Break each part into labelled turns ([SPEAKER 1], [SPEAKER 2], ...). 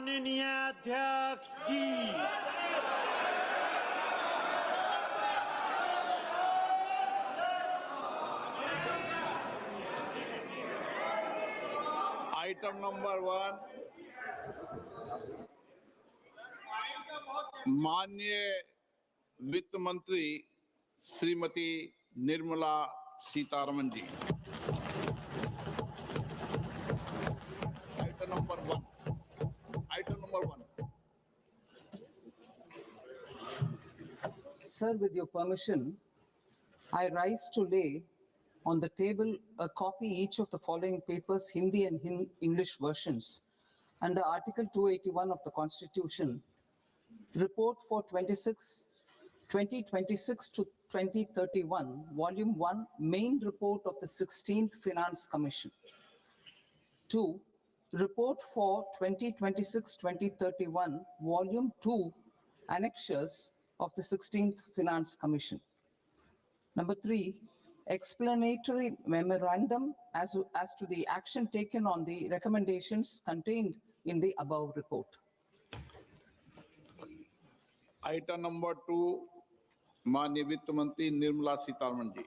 [SPEAKER 1] माननीय अध्यक्ष जी।
[SPEAKER 2] Item number 1, माननीय वित्त मंत्री Shrimati Nirmala Sitharaman ji. Item number 1।
[SPEAKER 3] Sir, with your permission, I rise to lay on the table a copy each of the following papers, Hindi and English versions, under Article 281 of the Constitution, Report for 2026 to 2031, Volume 1, Main Report of the 16th Finance Commission. 2. Report for 2026-2031, Volume 2, Annexures of the 16th Finance Commission. Number 3, explanatory memorandum as to the action taken on the recommendations contained in the above report.
[SPEAKER 2] Item number 2, माननीय वित्त मंत्री निर्मला सीतारमन जी।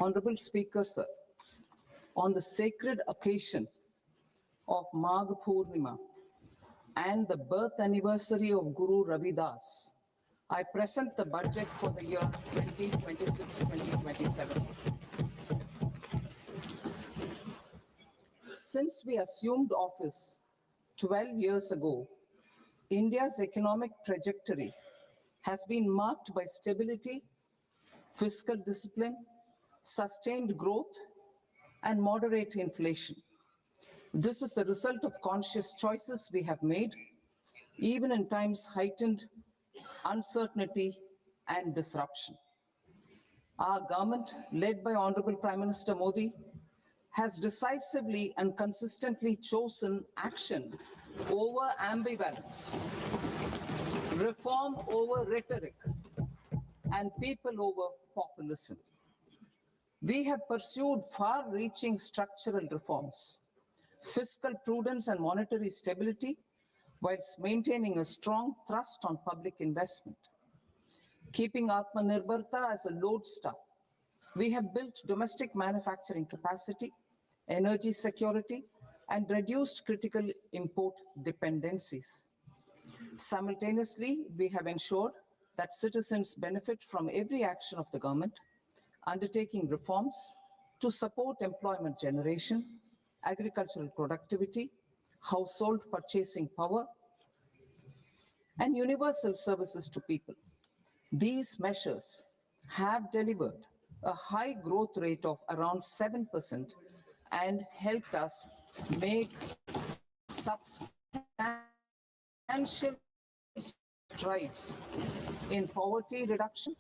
[SPEAKER 3] Honorable Speaker, sir, on the sacred occasion of Magh Purnima and the birth anniversary of Guru Ravidas, I present the budget for the year 2026-2027. Since we assumed office 12 years ago, India's economic trajectory has been marked by stability, fiscal discipline, sustained growth, and moderate inflation. This is the result of conscious choices we have made, even in times heightened uncertainty and disruption. Our government, led by Honorable Prime Minister Modi, has decisively and consistently chosen action over ambivalence, reform over rhetoric, and people over populism. We have pursued far-reaching structural reforms, fiscal prudence and monetary stability, whilst maintaining a strong thrust on public investment. Keeping Atmanirbharta as a lodestar, we have built domestic manufacturing capacity, energy security, and reduced critical import dependencies. Simultaneously, we have ensured that citizens benefit from every action of the government, undertaking reforms to support employment generation, agricultural productivity, household purchasing power, and universal services to people. These measures have delivered a high growth rate of around 7% and helped us make substantial strides in poverty reduction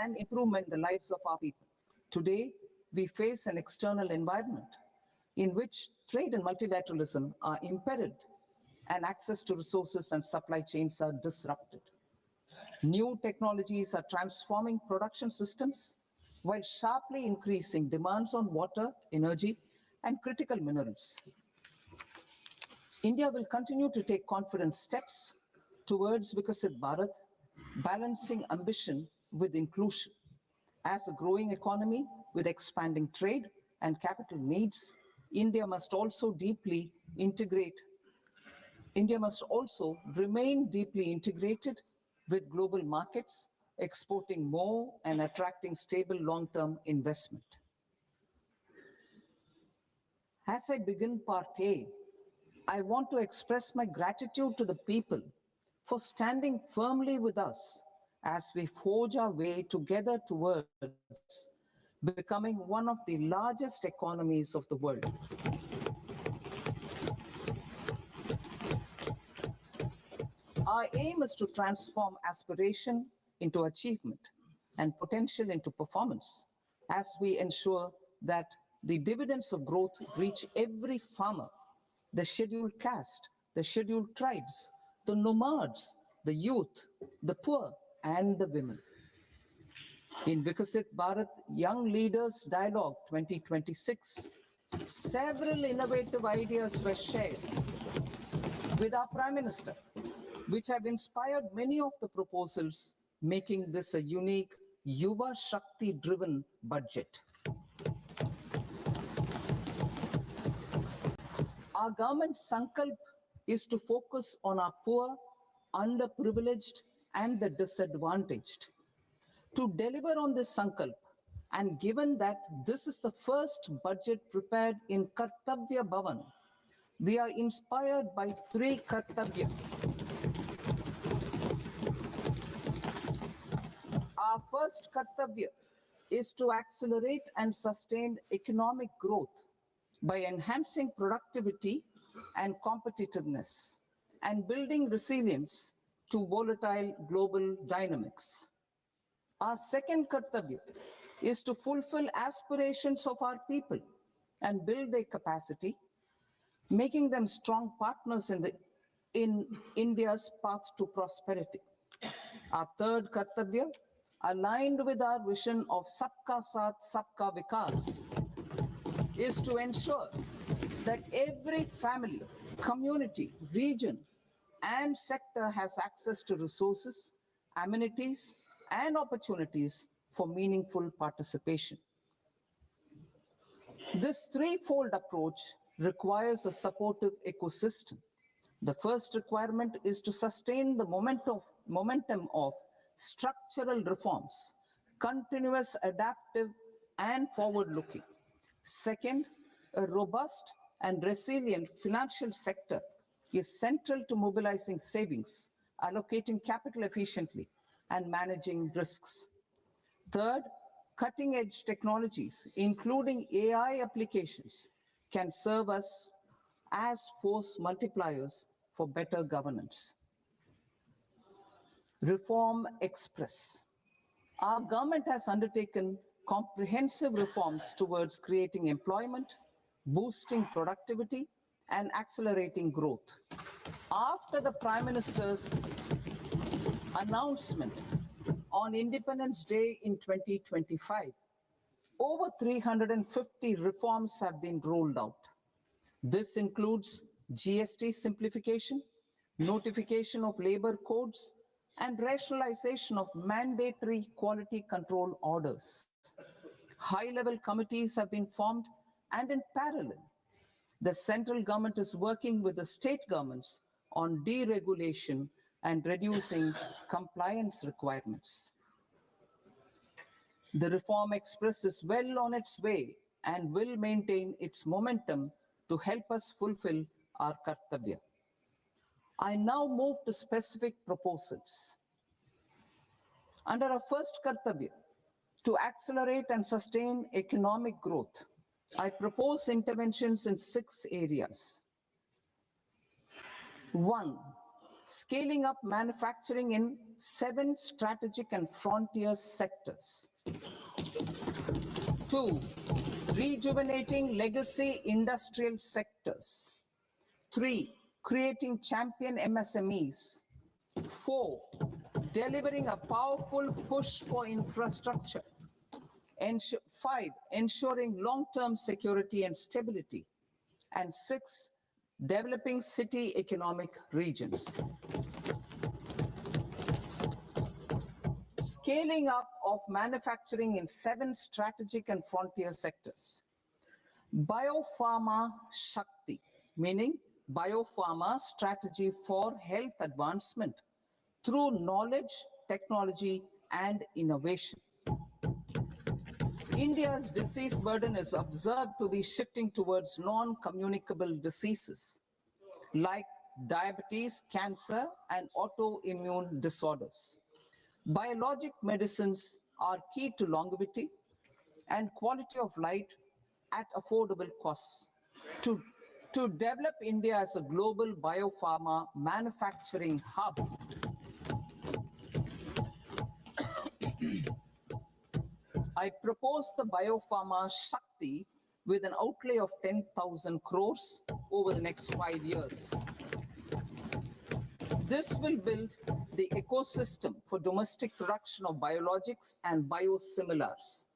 [SPEAKER 3] and improvement in the lives of our people. Today, we face an external environment in which trade and multilateralism are imperiled and access to resources and supply chains are disrupted. New technologies are transforming production systems while sharply increasing demands on water, energy, and critical minerals. India will continue to take confident steps towards Vikasit Bharat, balancing ambition with inclusion. As a growing economy with expanding trade and capital needs, India must also remain deeply integrated with global markets, exporting more and attracting stable long-term investment. As I begin Part A, I want to express my gratitude to the people for standing firmly with us as we forge our way together towards becoming one of the largest economies of the world. Our aim is to transform aspiration into achievement and potential into performance as we ensure that the dividends of growth reach every farmer, the scheduled caste, the scheduled tribes, the nomads, the youth, the poor, and the women. In Vikasit Bharat Young Leaders Dialogue 2026, several innovative ideas were shared with our Prime Minister, which have inspired many of the proposals, making this a unique Yuva Shakti-driven budget. Our government's sankalp is to focus on our poor, underprivileged, and the disadvantaged. To deliver on this sankalp, and given that this is the first budget prepared in Kartavya Bhavan, we are inspired by three Kartavya. Our first Kartavya is to accelerate and sustain economic growth by enhancing productivity and competitiveness and building resilience to volatile global dynamics. Our second Kartavya is to fulfill aspirations of our people and build their capacity, making them strong partners in India's path to prosperity. Our third Kartavya, aligned with our vision of Sabka Saath, Sabka Vikas, is to ensure that every family, community, region, and sector has access to resources, amenities, and opportunities for meaningful participation. This threefold approach requires a supportive ecosystem. The first requirement is to sustain the momentum of structural reforms, continuous, adaptive, and forward-looking. Second, a robust and resilient financial sector is central to mobilizing savings, allocating capital efficiently, and managing risks. Third, cutting-edge technologies, including AI applications, can serve us as force multipliers for better governance. Reform Express. Our government has undertaken comprehensive reforms towards creating employment, boosting productivity, and accelerating growth. After the Prime Minister's announcement on Independence Day in 2025, over 350 reforms have been rolled out. This includes GST simplification, notification of labor codes, and rationalization of mandatory quality control orders. High-level committees have been formed, and in parallel, the central government is working with the state governments on deregulation and reducing compliance requirements. The Reform Express is well on its way and will maintain its momentum to help us fulfill our Kartavya. I now move to specific proposals. Under our first Kartavya, to accelerate and sustain economic growth, I propose interventions in 6 areas. 1, scaling up manufacturing in 7 strategic and frontier sectors. 2, rejuvenating legacy industrial sectors. 3, creating champion MSMEs. 4, delivering a powerful push for infrastructure. 5, ensuring long-term security and stability. And 6, developing city economic regions. Scaling up of manufacturing in 7 strategic and frontier sectors. Biopharma Shakti, meaning biopharma strategy for health advancement through knowledge, technology, and innovation. India's disease burden is observed to be shifting towards non-communicable diseases like diabetes, cancer, and autoimmune disorders. Biologic medicines are key to longevity and quality of life at affordable costs. To develop India as a global biopharma manufacturing hub, I propose the Biopharma Shakti with an outlay of 10,000 crores over the next 5 years. This will build the ecosystem for domestic production of biologics and biosimilars.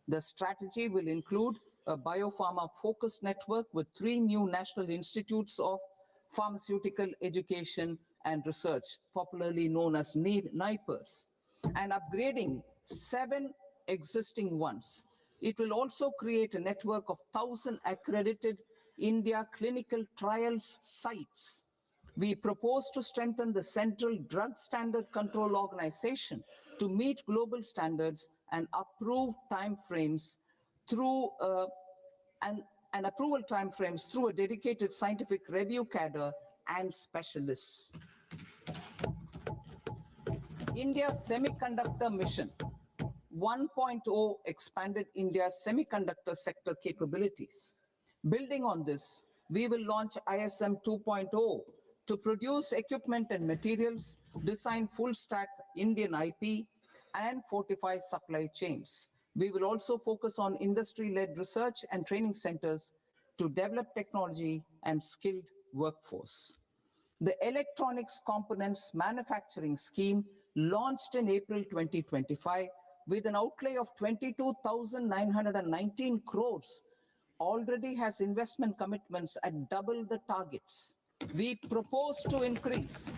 [SPEAKER 3] The strategy will include a biopharma-focused network with 3 new national institutes of pharmaceutical education and research, popularly known as NIPERs, and upgrading 7 existing ones. It will also create a network of 1,000 accredited India clinical trials sites. We propose to strengthen the Central Drug Standard Control Organization to meet global standards and approve timeframes through and approval timeframes through a dedicated scientific review cadre and specialists. India Semiconductor Mission 1.0 expanded India's semiconductor sector capabilities. Building on this, we will launch ISM 2.0 to produce equipment and materials, design full-stack Indian IP, and fortify supply chains. We will also focus on industry-led research and training centers to develop technology and skilled workforce. The Electronics Components Manufacturing Scheme, launched in April 2025 with an outlay of 22,919 crores, already has investment commitments at double the targets. We propose to increase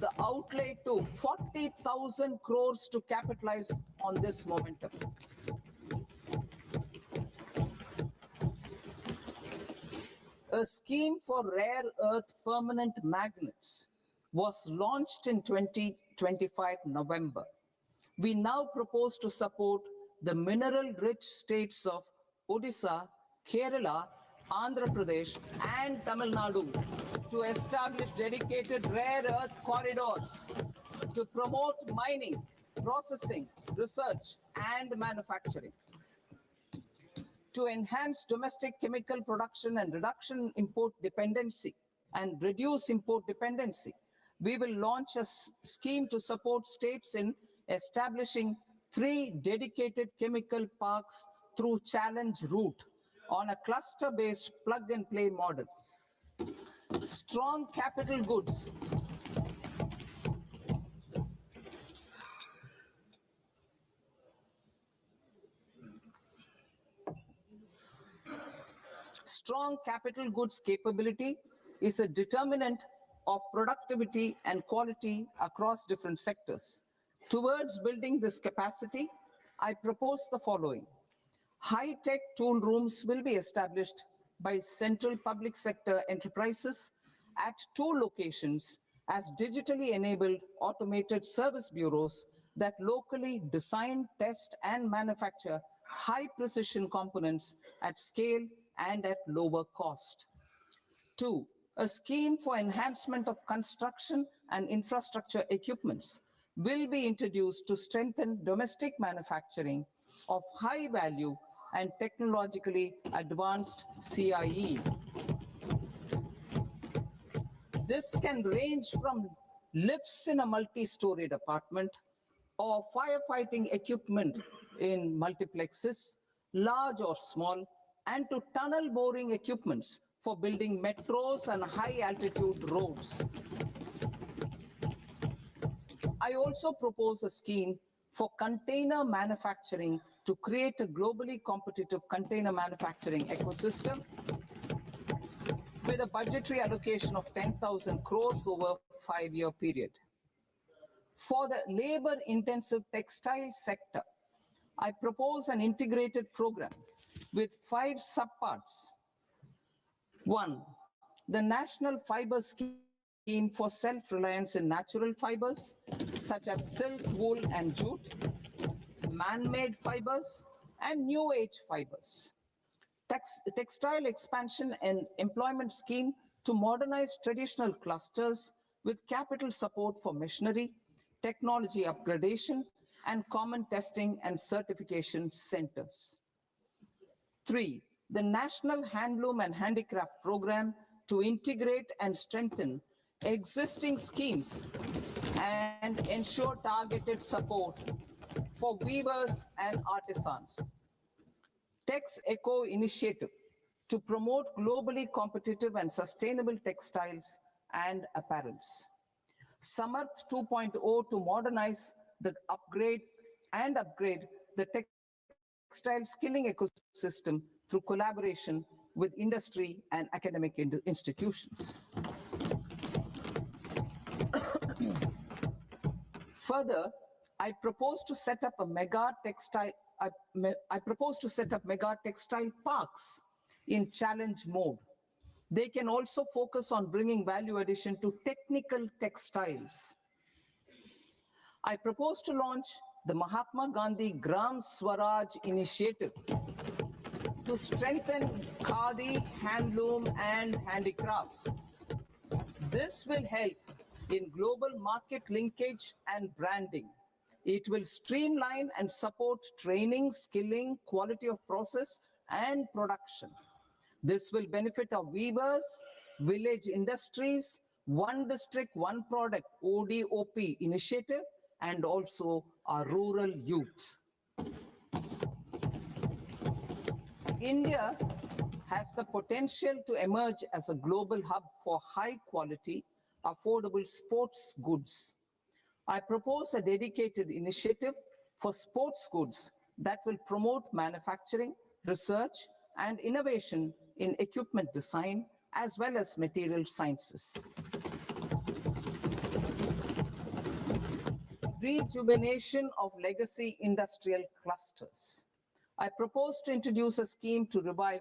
[SPEAKER 3] the outlay to 40,000 crores to capitalize on this momentum. A scheme for rare earth permanent magnets was launched in 2025 November. We now propose to support the mineral-rich states of Odisha, Kerala, Andhra Pradesh, and Tamil Nadu to establish dedicated rare earth corridors to promote mining, processing, research, and manufacturing. To enhance domestic chemical production and reduction import dependency and reduce import dependency, we will launch a scheme to support states in establishing 3 dedicated chemical parks through challenge route on a cluster-based plug-and-play model. Strong capital goods. Strong capital goods capability is a determinant of productivity and quality across different sectors. Towards building this capacity, I propose the following. High-tech tool rooms will be established by central public sector enterprises at 2 locations as digitally enabled automated service bureaus that locally design, test, and manufacture high-precision components at scale and at lower cost. 2, a scheme for enhancement of construction and infrastructure equipments will be introduced to strengthen domestic manufacturing of high value and technologically advanced CIE. This can range from lifts in a multi-storied apartment or firefighting equipment in multiplexes, large or small, and to tunnel boring equipments for building metros and high-altitude roads. I also propose a scheme for container manufacturing to create a globally competitive container manufacturing ecosystem with a budgetary allocation of 10,000 crores over a 5-year period. For the labor-intensive textile sector, I propose an integrated program with 5 subparts. 1, the National Fiber Scheme for self-reliance in natural fibers, such as silk, wool, and jute, man-made fibers, and new age fibers. Textile expansion and employment scheme to modernize traditional clusters with capital support for machinery, technology upgradation, and common testing and certification centers. 3, the National Handloom and Handicraft Program to integrate and strengthen existing schemes and ensure targeted support for weavers and artisans. Tex Eco Initiative to promote globally competitive and sustainable textiles and apparels. Samarth 2.0 to modernize the upgrade the textile skilling ecosystem through collaboration with industry and academic institutions. Further, I propose to set up mega textile parks in challenge mode. They can also focus on bringing value addition to technical textiles. I propose to launch the Mahatma Gandhi Gram Swaraj initiative to strengthen khadi, handloom, and handicrafts. This will help in global market linkage and branding. It will streamline and support training, skilling, quality of process, and production. This will benefit our weavers, village industries, one district, one product, ODOP initiative, and also our rural youth. India has the potential to emerge as a global hub for high quality, affordable sports goods. I propose a dedicated initiative for sports goods that will promote manufacturing, research, and innovation in equipment design, as well as material sciences. Rejuvenation of legacy industrial clusters. I propose to introduce a scheme to revive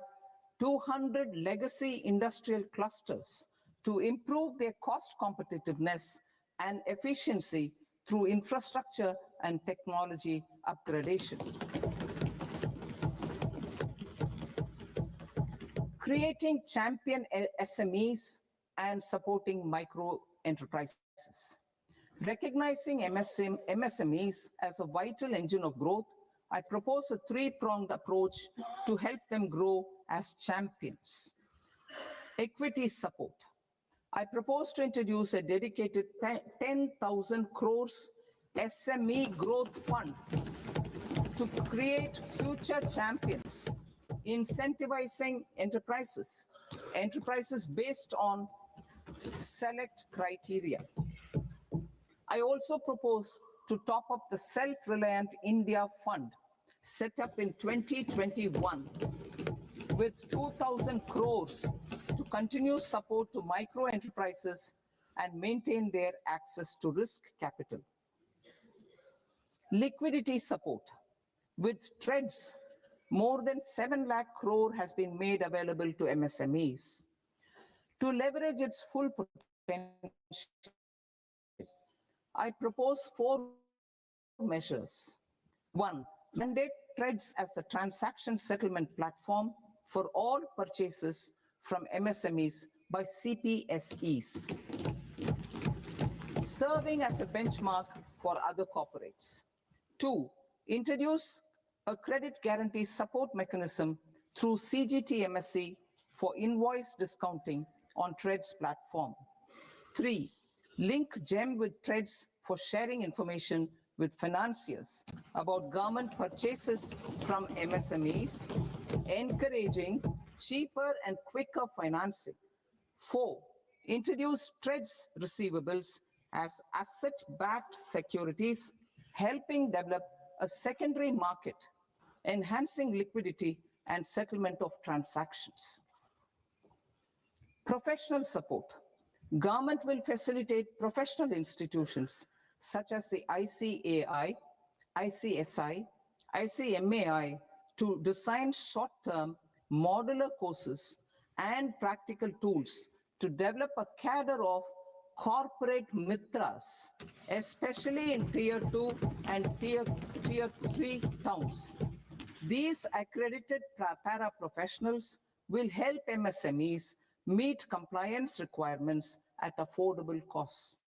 [SPEAKER 3] 200 legacy industrial clusters to improve their cost competitiveness and efficiency through infrastructure and technology upgradation. Creating champion SMEs and supporting micro enterprises. Recognizing MSMEs as a vital engine of growth, I propose a three-pronged approach to help them grow as champions. Equity support. I propose to introduce a dedicated 10,000 crores SME growth fund to create future champions, incentivizing enterprises based on select criteria. I also propose to top up the Self-Reliant India Fund set up in 2021 with 2,000 crores to continue support to micro enterprises and maintain their access to risk capital. Liquidity support. With TREDS, more than 7 lakh crore has been made available to MSMEs. To leverage its full potential, I propose 4 measures. 1, mandate TREDS as the transaction settlement platform for all purchases from MSMEs by CPSEs, serving as a benchmark for other corporates. 2, introduce a credit guarantee support mechanism through CGTMSE for invoice discounting on TREDS platform. 3, link GEM with TREDS for sharing information with financiers about government purchases from MSMEs, encouraging cheaper and quicker financing. 4, introduce TREDS receivables as asset-backed securities, helping develop a secondary market, enhancing liquidity and settlement of transactions. Professional support. Government will facilitate professional institutions such as the ICAI, ICSI, ICMAI to design short-term modular courses and practical tools to develop a cadre of corporate mitras, especially in Tier 2 and Tier 3 towns. These accredited para-professionals will help MSMEs meet compliance requirements at affordable costs.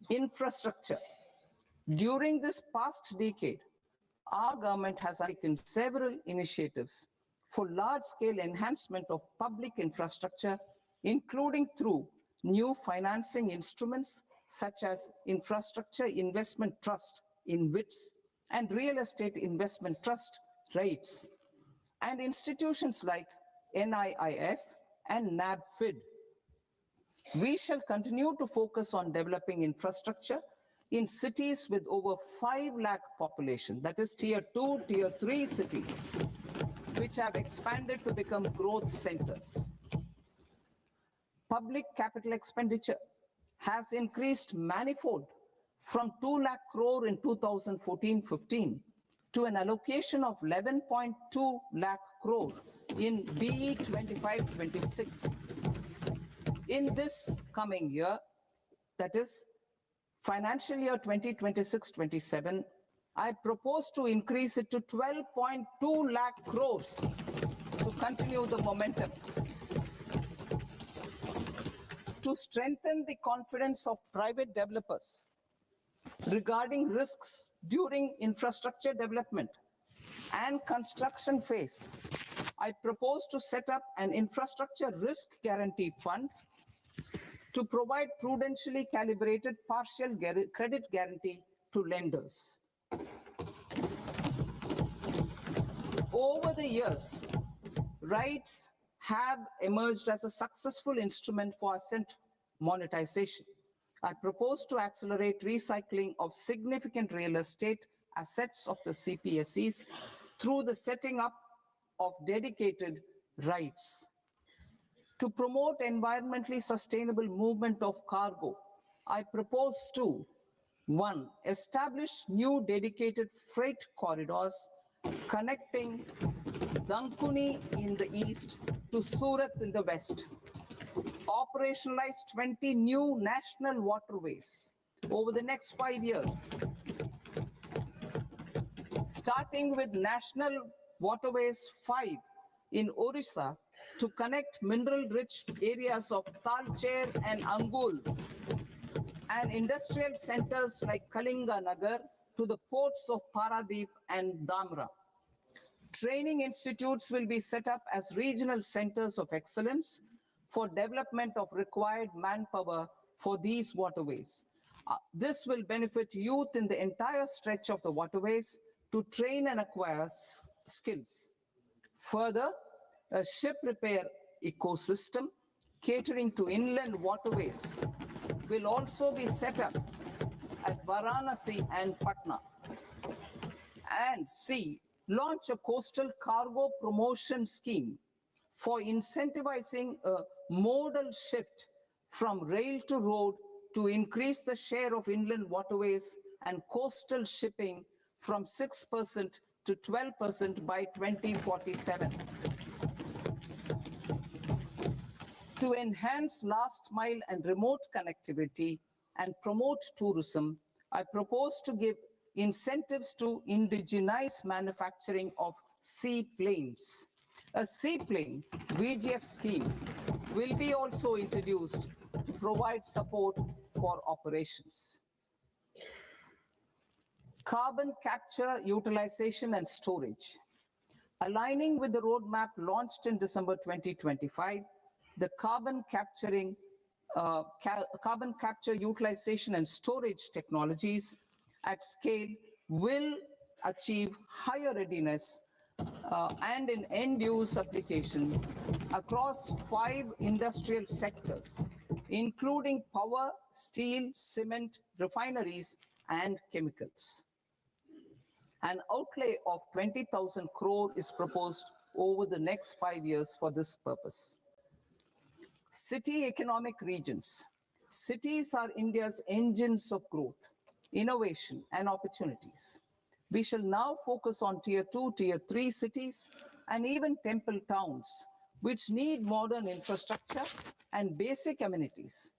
[SPEAKER 3] Infrastructure. During this past decade, our government has taken several initiatives for large-scale enhancement of public infrastructure, including through new financing instruments such as Infrastructure Investment Trust (InvITs) and Real Estate Investment Trust (REITs), and institutions like NIIF and NABFID We shall continue to focus on developing infrastructure in cities with over 5 lakh population, that is tier 2, tier 3 cities, which have expanded to become growth centers. Public capital expenditure has increased manifold from 2 lakh crore in 2014-15 to an allocation of 11.2 lakh crore in BE 25-26. In this coming year, that is financial year 2026-27, I propose to increase it to 12.2 lakh crores to continue the momentum. To strengthen the confidence of private developers regarding risks during infrastructure development and construction phase, I propose to set up an infrastructure risk guarantee fund to provide prudentially calibrated partial credit guarantee to lenders. Over the years, rights have emerged as a successful instrument for asset monetization. I propose to accelerate recycling of significant real estate assets of the CPSEs through the setting up of dedicated rights. To promote environmentally sustainable movement of cargo, I propose to 1. Establish new dedicated freight corridors connecting Dankuni in the east to Surat in the west. Operationalize 20 new national waterways over the next 5 years, starting with National Waterways 5 in Orissa to connect mineral-rich areas of Talcher and Angul and industrial centers like Kalinga Nagar to the ports of Paradeep and Dhamra. Training institutes will be set up as regional centers of excellence for development of required manpower for these waterways. This will benefit youth in the entire stretch of the waterways to train and acquire skills. Further, a ship repair ecosystem catering to inland waterways will also be set up at Varanasi and Patna. And C, launch a coastal cargo promotion scheme for incentivizing a modal shift from rail to road to increase the share of inland waterways and coastal shipping from 6% to 12% by 2047. To enhance last mile and remote connectivity and promote tourism, I propose to give incentives to indigenize manufacturing of seaplanes. A seaplane VGF scheme will be also introduced to provide support for operations. Carbon capture, utilization, and storage. Aligning with the roadmap launched in December 2025, the carbon capture, utilization, and storage technologies at scale will achieve higher readiness and in end-use application across 5 industrial sectors, including power, steel, cement, refineries, and chemicals. An outlay of 20,000 crore is proposed over the next 5 years for this purpose. City economic regions. Cities are India's engines of growth, innovation, and opportunities. We shall now focus on tier 2, tier 3 cities, and even temple towns, which need modern infrastructure and basic amenities.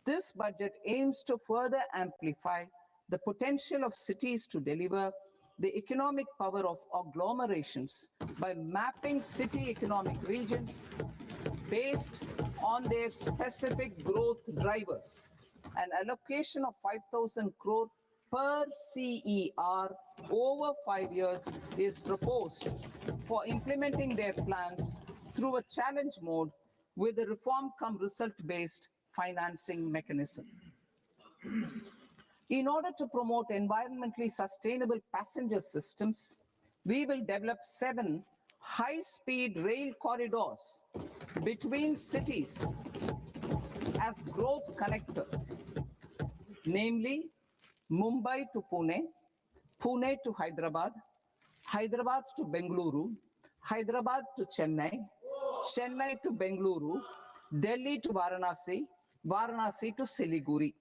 [SPEAKER 3] This budget aims to further amplify the potential of cities to deliver the economic power of agglomerations by mapping city economic regions based on their specific growth drivers. An allocation of 5,000 crore per CER over 5 years is proposed for implementing their plans through a challenge mode with a reform cum result-based financing mechanism. In order to promote environmentally sustainable passenger systems, we will develop 7 high-speed rail corridors between cities has growth connectors, namely Mumbai to Pune, Pune to Hyderabad, Hyderabad to Bengaluru, Hyderabad to Chennai, Chennai to Bengaluru, Delhi to Varanasi, Varanasi to Siliguri.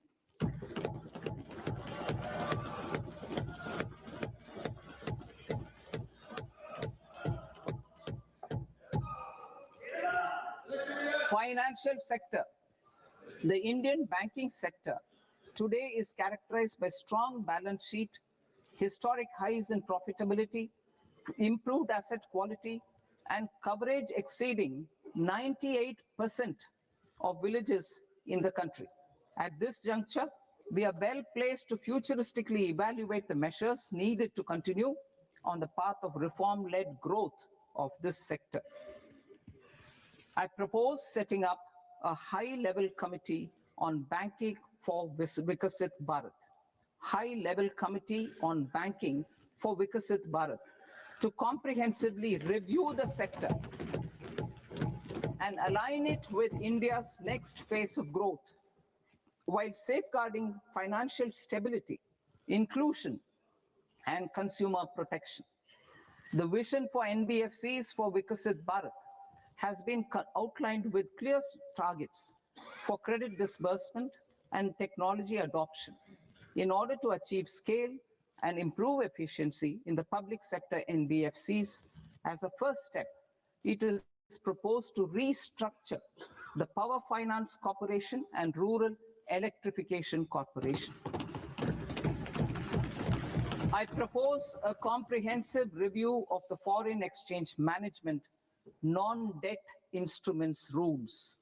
[SPEAKER 3] Financial sector. The Indian banking sector today is characterized by strong balance sheet, historic highs in profitability, improved asset quality, and coverage exceeding 98% of villages in the country. At this juncture, we are well placed to futuristically evaluate the measures needed to continue on the path of reform-led growth of this sector. I propose setting up a high-level committee on banking for Vikasit Bharat. High-level committee on banking for Vikasit Bharat to comprehensively review the sector and align it with India's next phase of growth, while safeguarding financial stability, inclusion, and consumer protection. The vision for NBFCs for Vikasit Bharat has been outlined with clear targets for credit disbursement and technology adoption in order to achieve scale and improve efficiency in the public sector NBFCs. As a first step, it is proposed to restructure the Power Finance Corporation and Rural Electrification Corporation. I propose a comprehensive review of the foreign exchange management non-debt instruments rules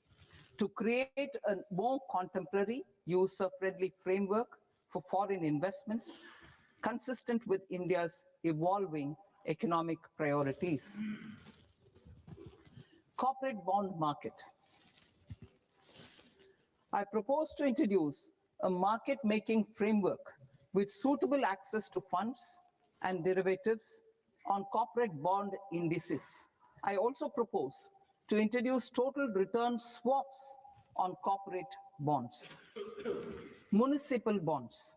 [SPEAKER 3] to create a more contemporary, user-friendly framework for foreign investments consistent with India's evolving economic priorities. Corporate bond market. I propose to introduce a market-making framework with suitable access to funds and derivatives on corporate bond indices. I also propose to introduce total return swaps on corporate bonds. Municipal bonds.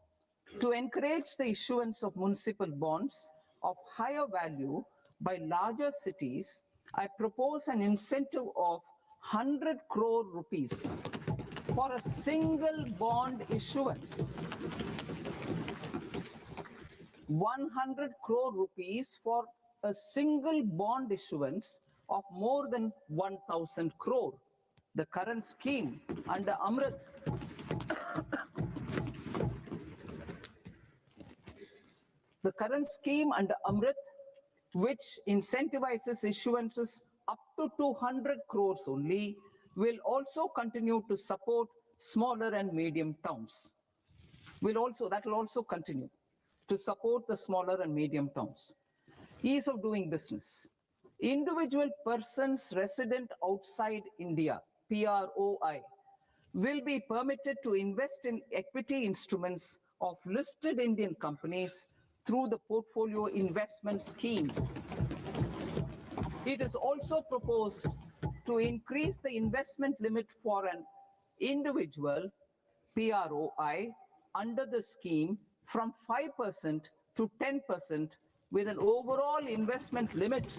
[SPEAKER 3] To encourage the issuance of municipal bonds of higher value by larger cities, I propose an incentive of 100 crore rupees for a single bond issuance. 100 crore rupees for a single bond issuance of more than 1,000 crore. The current scheme under Amrit which incentivizes issuances up to 200 crores only, will also continue to support smaller and medium towns. That will also continue to support the smaller and medium towns. Ease of doing business. Individual persons resident outside India, PROI, will be permitted to invest in equity instruments of listed Indian companies through the portfolio investment scheme. It is also proposed to increase the investment limit for an individual PROI under the scheme from 5% to 10%, with an overall investment limit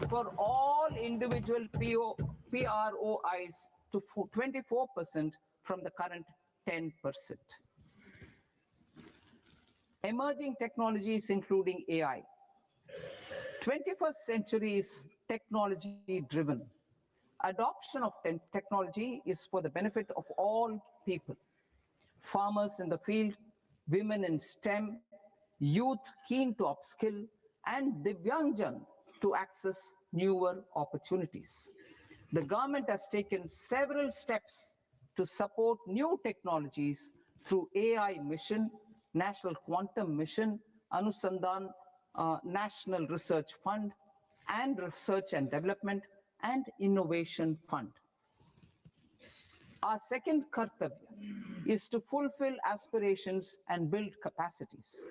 [SPEAKER 3] for all individual PROIs to 24% from the current 10%. Emerging technologies including AI. 21st century is technology-driven. Adoption of technology is for the benefit of all people. Farmers in the field, women in STEM, youth keen to upskill, and Divyangjan to access newer opportunities. The government has taken several steps to support new technologies through AI Mission, National Quantum Mission, Anusandhan National Research Fund, and Research and Development and Innovation Fund. Our second kartavya is to fulfill aspirations and build capacities.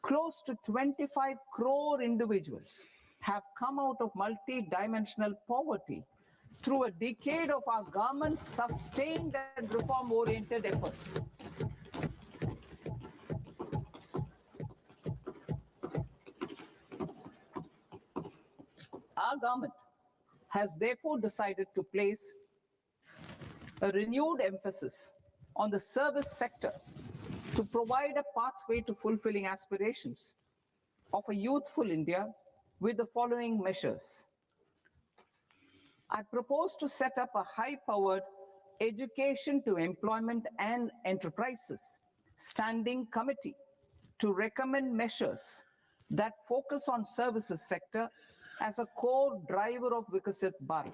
[SPEAKER 3] Close to 25 crore individuals have come out of multi-dimensional poverty through a decade of our government's sustained and reform-oriented efforts. Our government has therefore decided to place a renewed emphasis on the service sector to provide a pathway to fulfilling aspirations of a youthful India with the following measures. I propose to set up a high-powered education to employment and enterprises standing committee to recommend measures that focus on services sector as a core driver of Vikasit Bharat.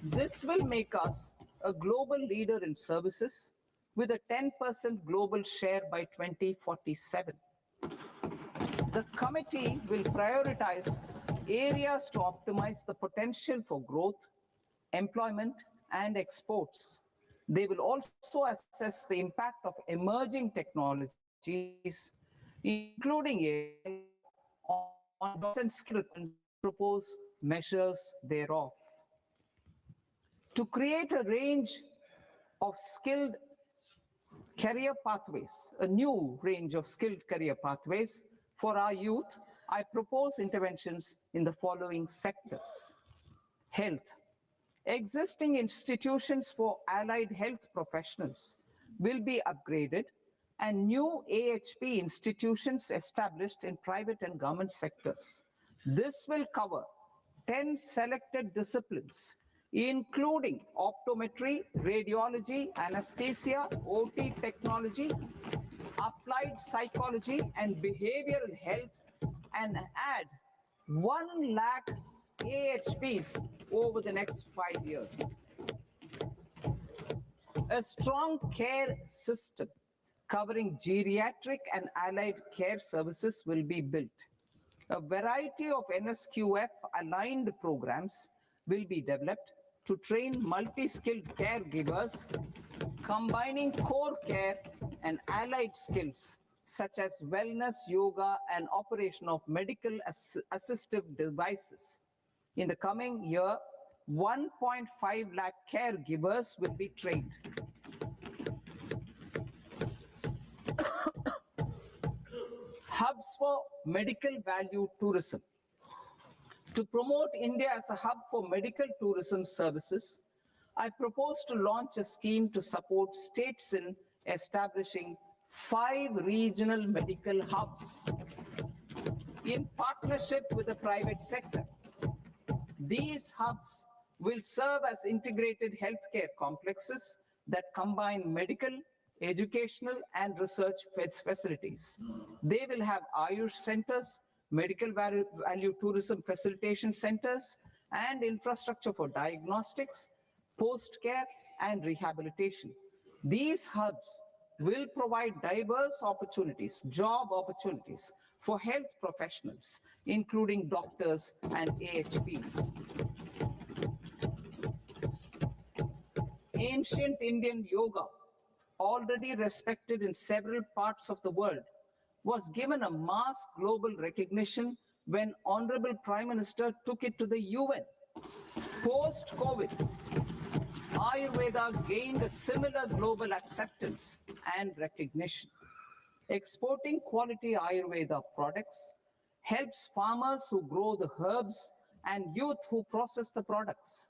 [SPEAKER 3] This will make us a global leader in services with a 10% global share by 2047. The committee will prioritize areas to optimize the potential for growth, employment, and exports. They will also assess the impact of emerging technologies, including AI, on jobs and skill requirements, propose measures thereof. To create a range of skilled career pathways, a new range of skilled career pathways for our youth, I propose interventions in the following sectors. Health. Existing institutions for allied health professionals will be upgraded and new AHP institutions established in private and government sectors. This will cover 10 selected disciplines, including optometry, radiology, anesthesia, OT technology, applied psychology, and behavioral health, and add 1 lakh AHPs over the next 5 years. A strong care system covering geriatric and allied care services will be built. A variety of NSQF-aligned programs will be developed to train multi-skilled caregivers, combining core care and allied skills such as wellness, yoga, and operation of medical assistive devices. In the coming year, 1.5 lakh caregivers will be trained. Hubs for medical value tourism. To promote India as a hub for medical tourism services, I propose to launch a scheme to support states in establishing 5 regional medical hubs in partnership with the private sector. These hubs will serve as integrated healthcare complexes that combine medical, educational, and research facilities. They will have Ayush centers, medical value tourism facilitation centers, and infrastructure for diagnostics, post-care, and rehabilitation. These hubs will provide diverse opportunities, job opportunities for health professionals, including doctors and AHPs. Ancient Indian yoga, already respected in several parts of the world, was given a mass global recognition when Honorable Prime Minister took it to the UN. Post-COVID, Ayurveda gained a similar global acceptance and recognition. Exporting quality Ayurveda products helps farmers who grow the herbs and youth who process the products.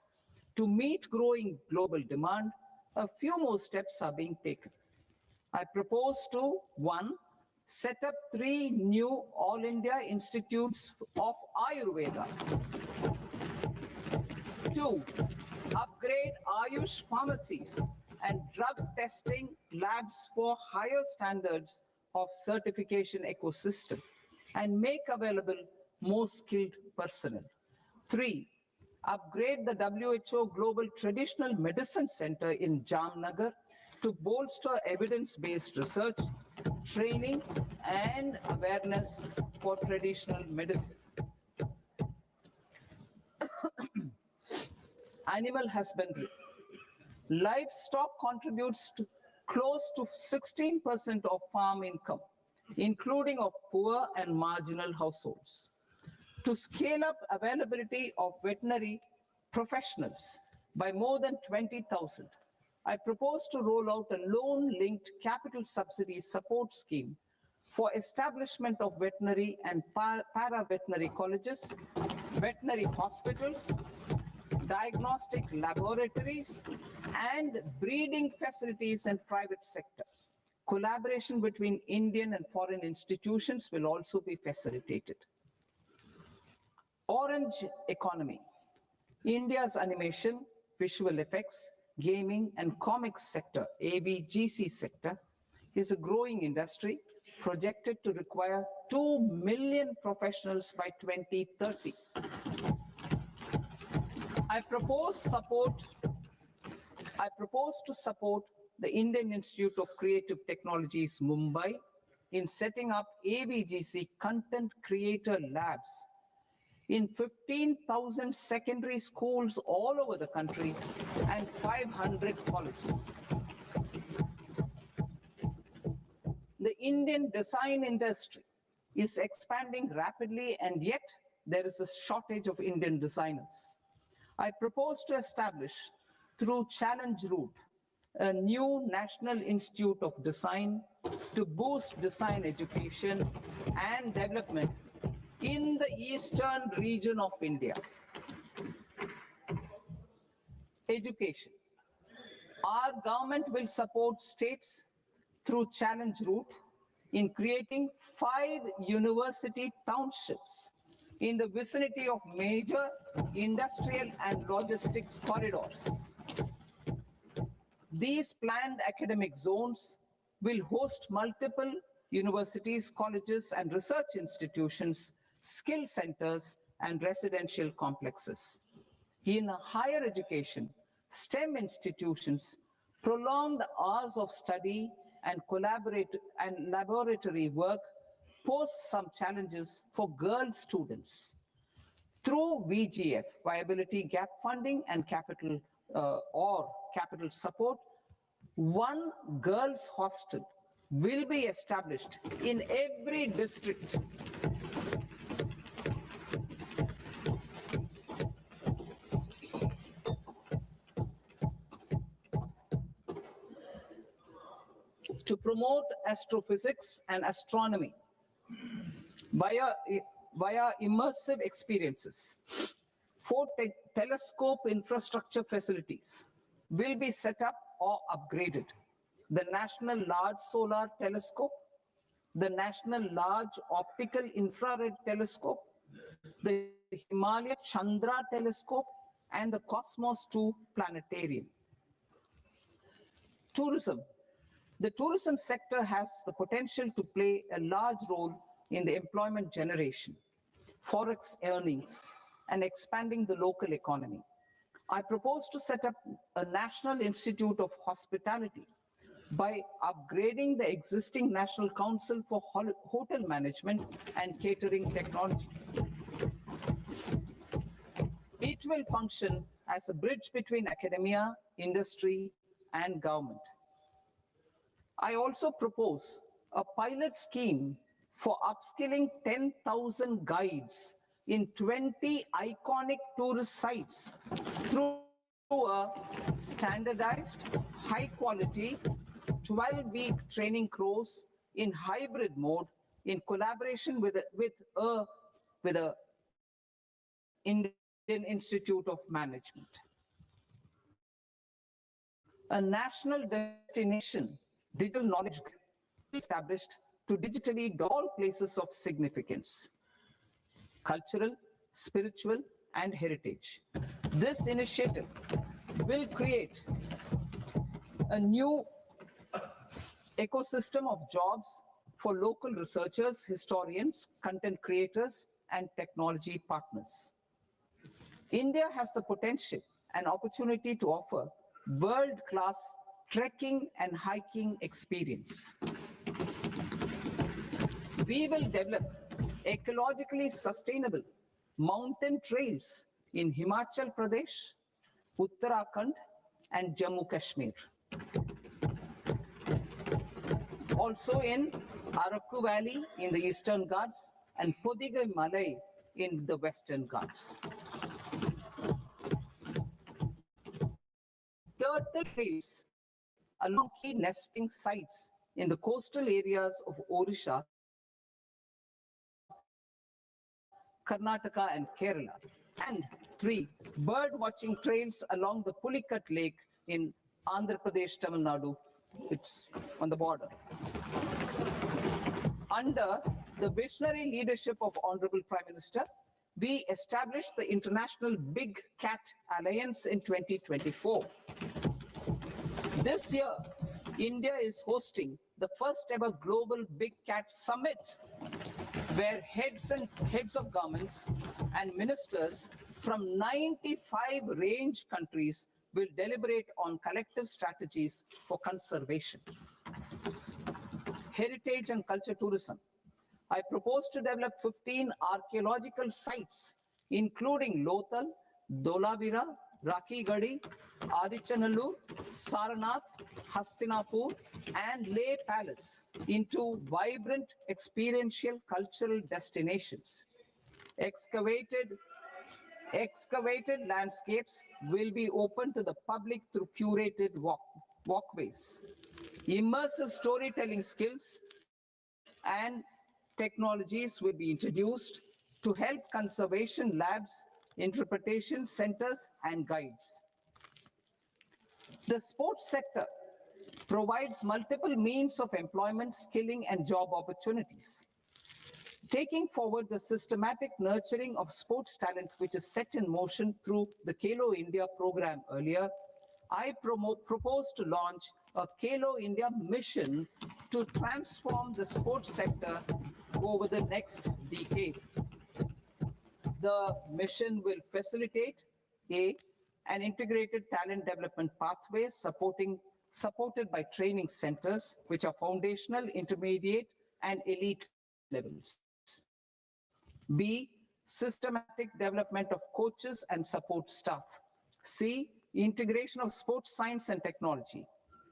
[SPEAKER 3] To meet growing global demand, a few more steps are being taken. I propose to, 1, set up 3 new All India Institutes of Ayurveda. 2, upgrade Ayush pharmacies and drug testing labs for higher standards of certification ecosystem and make available more skilled personnel. 3, upgrade the WHO Global Traditional Medicine Center in Jamnagar to bolster evidence-based research, training, and awareness for traditional medicine. Animal husbandry. Livestock contributes to close to 16% of farm income, including of poor and marginal households. to scale up availability of veterinary professionals by more than 20,000. I propose to roll out a loan-linked capital subsidy support scheme for establishment of veterinary and para-veterinary colleges, veterinary hospitals, diagnostic laboratories, and breeding facilities in private sector. Collaboration between Indian and foreign institutions will also be facilitated. Orange economy. India's animation, visual effects, gaming and comics sector, AVGC sector, is a growing industry projected to require 2 million professionals by 2030. I propose to support the Indian Institute of Creative Technologies, Mumbai, in setting up AVGC content creator labs in 15,000 secondary schools all over the country and 500 colleges. The Indian design industry is expanding rapidly, and yet there is a shortage of Indian designers. I propose to establish, through Challenge Route, a new National Institute of Design to boost design education and development in the eastern region of India. Education. Our government will support states through Challenge Route in creating 5 university townships in the vicinity of major industrial and logistics corridors. These planned academic zones will host multiple universities, colleges, and research institutions, skill centers, and residential complexes. In higher education, STEM institutions, prolonged hours of study and laboratory work pose some challenges for girl students. Through VGF, viability gap funding and capital support, one girls' hostel will be established in every district. To promote astrophysics and astronomy via immersive experiences. 4 telescope infrastructure facilities will be set up or upgraded. The National Large Solar Telescope, the National Large Optical Infrared Telescope, the Himalaya Chandra Telescope, and the Cosmos 2 Planetarium. Tourism. The tourism sector has the potential to play a large role in the employment generation, forex earnings, and expanding the local economy. I propose to set up a National Institute of Hospitality by upgrading the existing National Council for Hotel Management and Catering Technology. It will function as a bridge between academia, industry, and government. I also propose a pilot scheme for upskilling 10,000 guides in 20 iconic tourist sites through a standardized, high-quality, 12-week training course in hybrid mode in collaboration with the Indian Institute of Management. A national destination digital knowledge established to digitally all places of significance, cultural, spiritual, and heritage. This initiative will create a new ecosystem of jobs for local researchers, historians, content creators, and technology partners. India has the potential and opportunity to offer world-class trekking and hiking experience. We will develop ecologically sustainable mountain trails in Himachal Pradesh, Uttarakhand, and Jammu Kashmir. Also in Araku Valley in the Eastern Ghats and Podigai Malai in the Western Ghats. Turtle trails along key nesting sites in the coastal areas of Odisha, Karnataka, and Kerala. And 3, bird watching trails along the Pulikat Lake in Andhra Pradesh, Tamil Nadu. It's on the border. Under the visionary leadership of Honorable Prime Minister, we established the International Big Cat Alliance in 2024. This year, India is hosting the first ever Global Big Cat Summit, where heads of governments and ministers from 95 range countries will deliberate on collective strategies for conservation. Heritage and culture tourism. I propose to develop 15 archaeological sites, including Lothal, Dholavira, Rakhigarhi, Adichanallur, Saranath, Hastinapur, and Leh Palace into vibrant experiential cultural destinations. Excavated landscapes will be open to the public through curated walkways. Immersive storytelling skills and technologies will be introduced to help conservation labs, interpretation centers, and guides. The sports sector provides multiple means of employment, skilling, and job opportunities. Taking forward the systematic nurturing of sports talent, which is set in motion through the Khelo India program earlier, I propose to launch a Khelo India mission to transform the sports sector over the next decade. The mission will facilitate an integrated talent development pathway supported by training centers, which are foundational, intermediate, and elite levels. B, systematic development of coaches and support staff. C, integration of sports science and technology.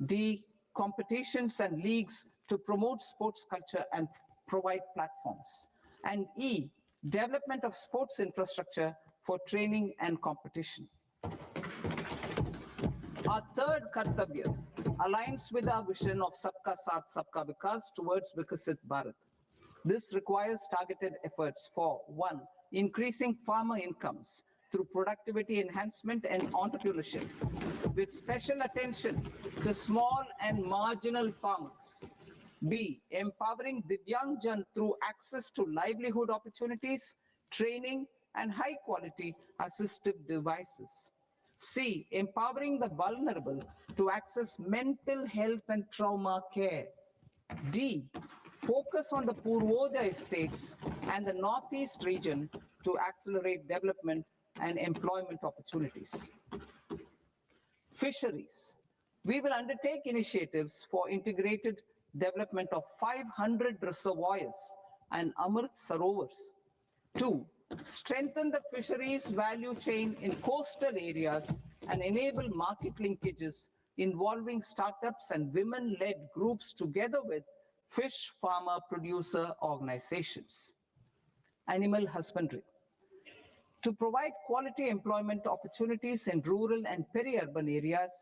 [SPEAKER 3] D, competitions and leagues to promote sports culture and provide platforms. And E, development of sports infrastructure for training and competition. Our third Kartavya aligns with our vision of Sabka Saath, Sabka Vikas towards Vikasit Bharat. This requires targeted efforts for 1, increasing farmer incomes through productivity enhancement and entrepreneurship, with special attention to small and marginal farmers. B, empowering Divyangjan through access to livelihood opportunities, training, and high-quality assistive devices. C, empowering the vulnerable to access mental health and trauma care. D, focus on the Purvodaya states and the Northeast region to accelerate development and employment opportunities. Fisheries. We will undertake initiatives for integrated development of 500 reservoirs and Amrit Sarovars. 2, strengthen the fisheries value chain in coastal areas and enable market linkages involving startups and women-led groups together with fish farmer producer organizations. Animal husbandry. To provide quality employment opportunities in rural and peri-urban areas,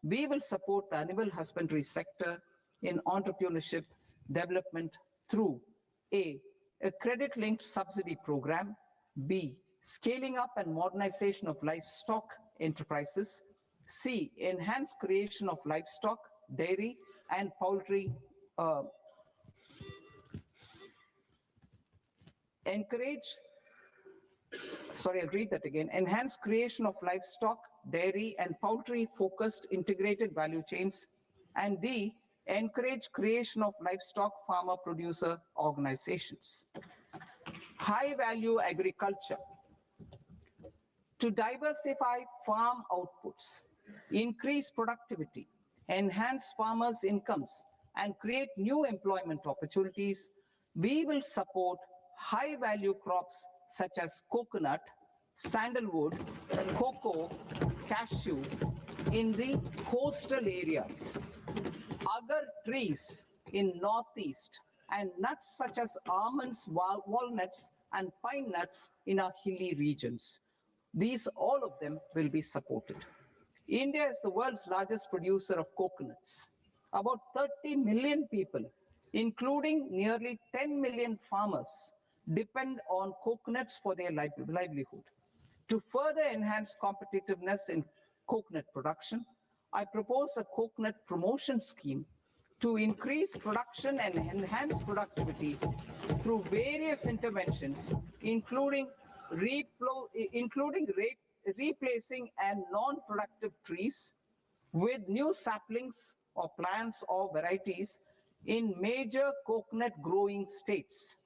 [SPEAKER 3] we will support the animal husbandry sector in entrepreneurship development through A, credit-linked subsidy program, B, scaling up and modernization of livestock enterprises, C, enhanced creation of livestock, dairy, and poultry enhanced creation of livestock, dairy, and poultry-focused integrated value chains, and D, encourage creation of livestock farmer producer organizations. High-value agriculture. To diversify farm outputs, increase productivity, enhance farmers' incomes, and create new employment opportunities, we will support high-value crops such as coconut, sandalwood, cocoa, cashew in the coastal areas, agar trees in Northeast, and nuts such as almonds, walnuts, and pine nuts in our hilly regions. All of them will be supported. India is the world's largest producer of coconuts. About 30 million people, including nearly 10 million farmers, depend on coconuts for their livelihood. To further enhance competitiveness in coconut production, I propose a coconut promotion scheme to increase production and enhance productivity through various interventions, including replacing and non-productive trees with new saplings or plants or varieties in major coconut growing states.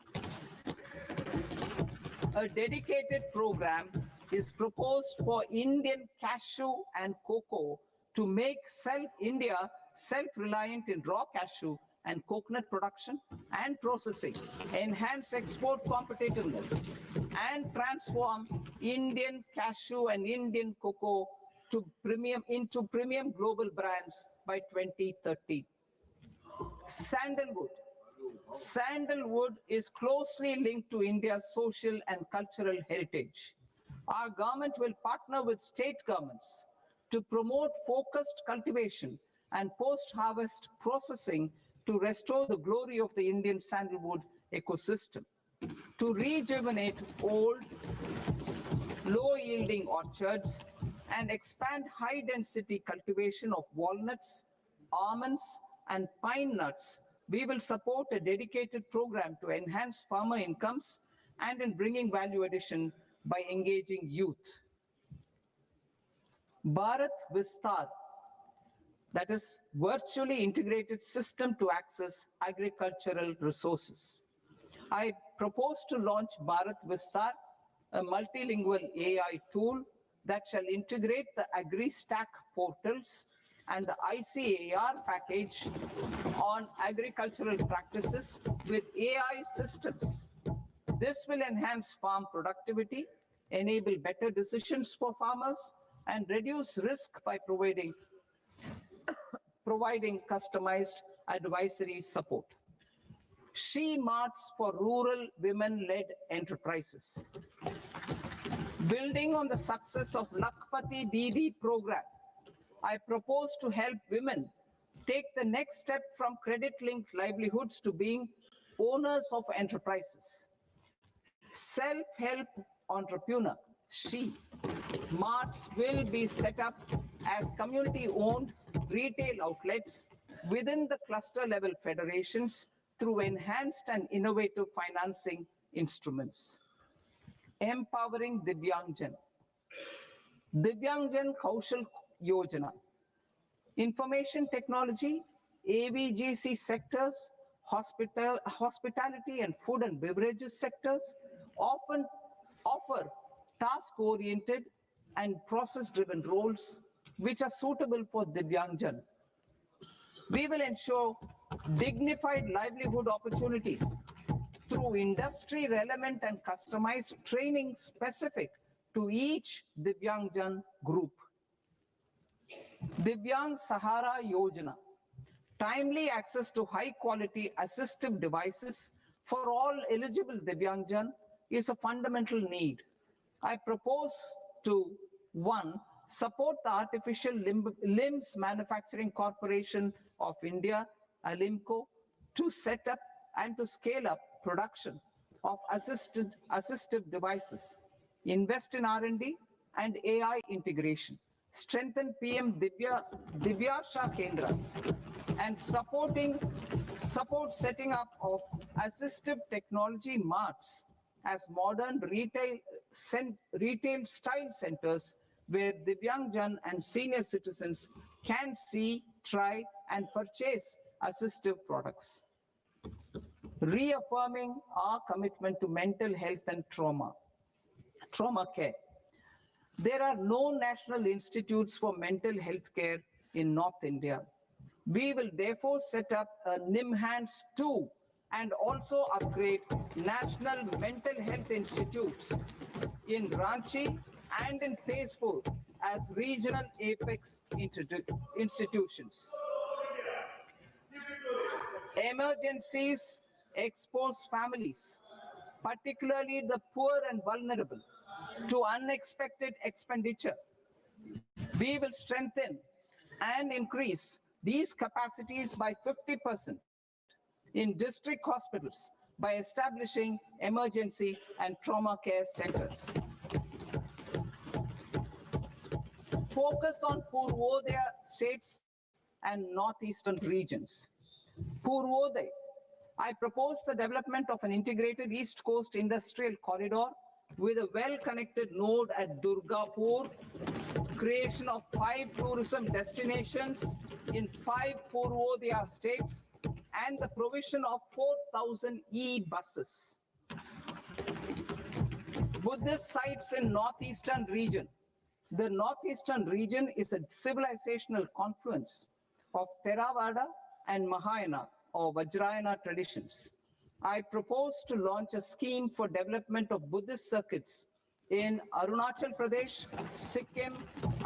[SPEAKER 3] A dedicated program is proposed for Indian cashew and cocoa to make India self-reliant in raw cashew and coconut production and processing, enhance export competitiveness, and transform Indian cashew and Indian cocoa into premium global brands by 2030. Sandalwood. Sandalwood is closely linked to India's social and cultural heritage. Our government will partner with state governments to promote focused cultivation and post-harvest processing to restore the glory of the Indian sandalwood ecosystem, to rejuvenate old, low-yielding orchards, and expand high-density cultivation of walnuts, almonds, and pine nuts. We will support a dedicated program to enhance farmer incomes and in bringing value addition by engaging youth. Bharat Vistar, that is virtually integrated system to access agricultural resources. I propose to launch Bharat Vistar, a multilingual AI tool that shall integrate the AgriStack portals and the ICAR package on agricultural practices with AI systems. This will enhance farm productivity, enable better decisions for farmers, and reduce risk by providing customized advisory support. She Marts for rural women-led enterprises. Building on the success of Lakpati Didi program, I propose to help women take the next step from credit-linked livelihoods to being owners of enterprises. Self-help entrepreneur, She Marts will be set up as community-owned retail outlets within the cluster-level federations through enhanced and innovative financing instruments. Empowering Divyangjan. Divyangjan Kaushal Yojana. Information technology, AVGC sectors, hospitality and food and beverages sectors often offer task-oriented and process-driven roles which are suitable for Divyangjan. We will ensure dignified livelihood opportunities through industry-relevant and customized training specific to each Divyangjan group. Divyang Sahara Yojana. Timely access to high-quality assistive devices for all eligible Divyangjan is a fundamental need. I propose to, 1, support the Artificial Limbs Manufacturing Corporation of India, ALIMCO, to set up and to scale up production of assistive devices, invest in R&D and AI integration, strengthen PM Divyasha Kendras, and support setting up of assistive technology marts as modern retail style centers where Divyangjan and senior citizens can see, try, and purchase assistive products. Reaffirming our commitment to mental health and trauma care. There are no national institutes for mental health care in North India. We will therefore set up a NIMHANS 2 and also upgrade national mental health institutes in Ranchi and in Tezpur as regional apex institutions. Emergencies expose families particularly the poor and vulnerable, to unexpected expenditure. We will strengthen and increase these capacities by 50% in district hospitals by establishing emergency and trauma care centers. Focus on Purvodaya states and northeastern regions. Purvodaya, I propose the development of an integrated East Coast industrial corridor with a well-connected node at Durgapur, creation of 5 tourism destinations in 5 Purvodaya states, and the provision of 4,000 e-buses. Buddhist sites in northeastern region. The northeastern region is a civilizational confluence of Theravada and Mahayana or Vajrayana traditions. I propose to launch a scheme for development of Buddhist circuits in Arunachal Pradesh, Sikkim,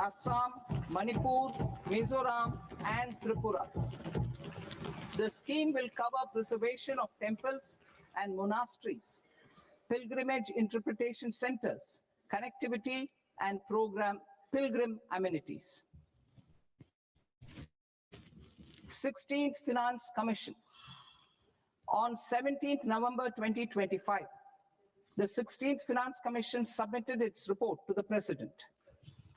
[SPEAKER 3] Assam, Manipur, Mizoram, and Tripura. The scheme will cover preservation of temples and monasteries, pilgrimage interpretation centers, connectivity, and pilgrim amenities. 16th Finance Commission. On 17th November 2025, the 16th Finance Commission submitted its report to the President.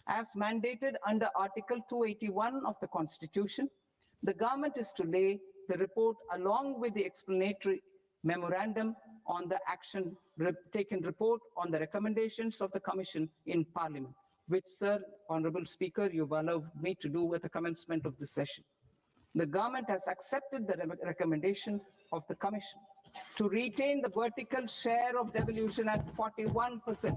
[SPEAKER 3] As mandated under Article 281 of the Constitution, the government is to lay the report along with the explanatory memorandum on the action taken report on the recommendations of the Commission in Parliament, which, Sir, Honorable Speaker, you've allowed me to do at the commencement of this session. The government has accepted the recommendation of the Commission to retain the vertical share of devolution at 41%.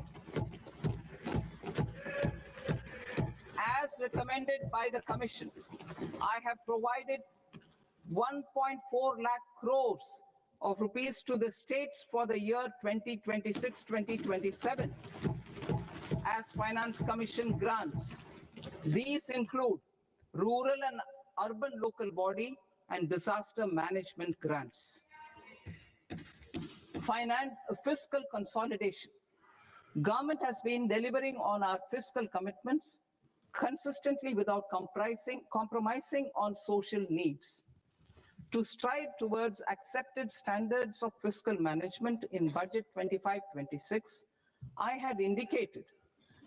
[SPEAKER 3] As recommended by the Commission, I have provided 1.4 lakh crores of rupees to the states for the year 2026-2027 as Finance Commission grants. These include rural and urban local body and disaster management grants. Fiscal consolidation. Government has been delivering on our fiscal commitments consistently without compromising on social needs. To strive towards accepted standards of fiscal management in Budget 25-26, I had indicated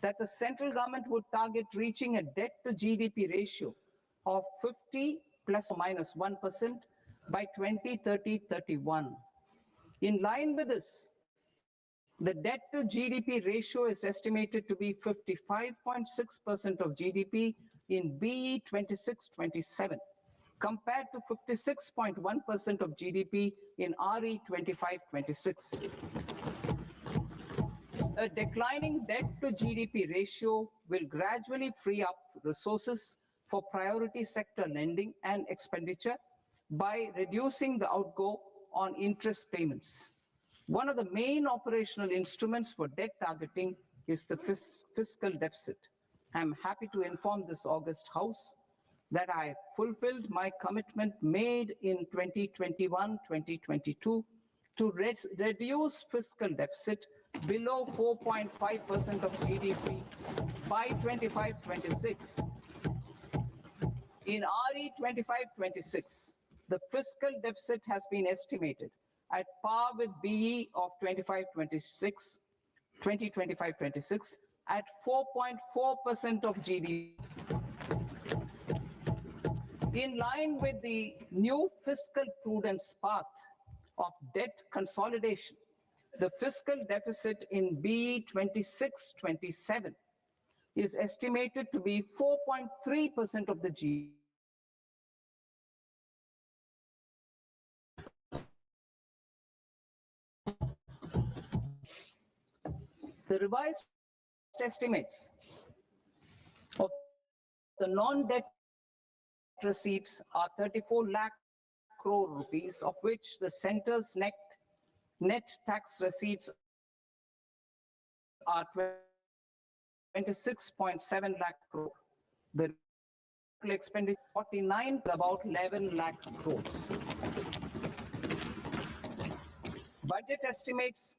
[SPEAKER 3] that the central government would target reaching a debt to GDP ratio of 50 plus or minus 1% by 2030-31. In line with this, the debt to GDP ratio is estimated to be 55.6% of GDP in BE 26-27, compared to 56.1% of GDP in RE 25-26. A declining debt to GDP ratio will gradually free up resources for priority sector lending and expenditure by reducing the outgo on interest payments. One of the main operational instruments for debt targeting is the fiscal deficit. I'm happy to inform this August House that I fulfilled my commitment made in 2021-2022 to reduce fiscal deficit below 4.5% of GDP by 25-26. In RE 25-26, the fiscal deficit has been estimated at par with BE of 2025-26 at 4.4% of GDP. In line with the new fiscal prudence path of debt consolidation, the fiscal deficit in BE 26-27 is estimated to be 4.3% of the GDP. The revised estimates of the non-debt receipts are 34 lakh crore rupees, of which the center's net tax receipts are 26.7 lakh crore. The expenditure 49 to about 11 lakh crores. Budget estimates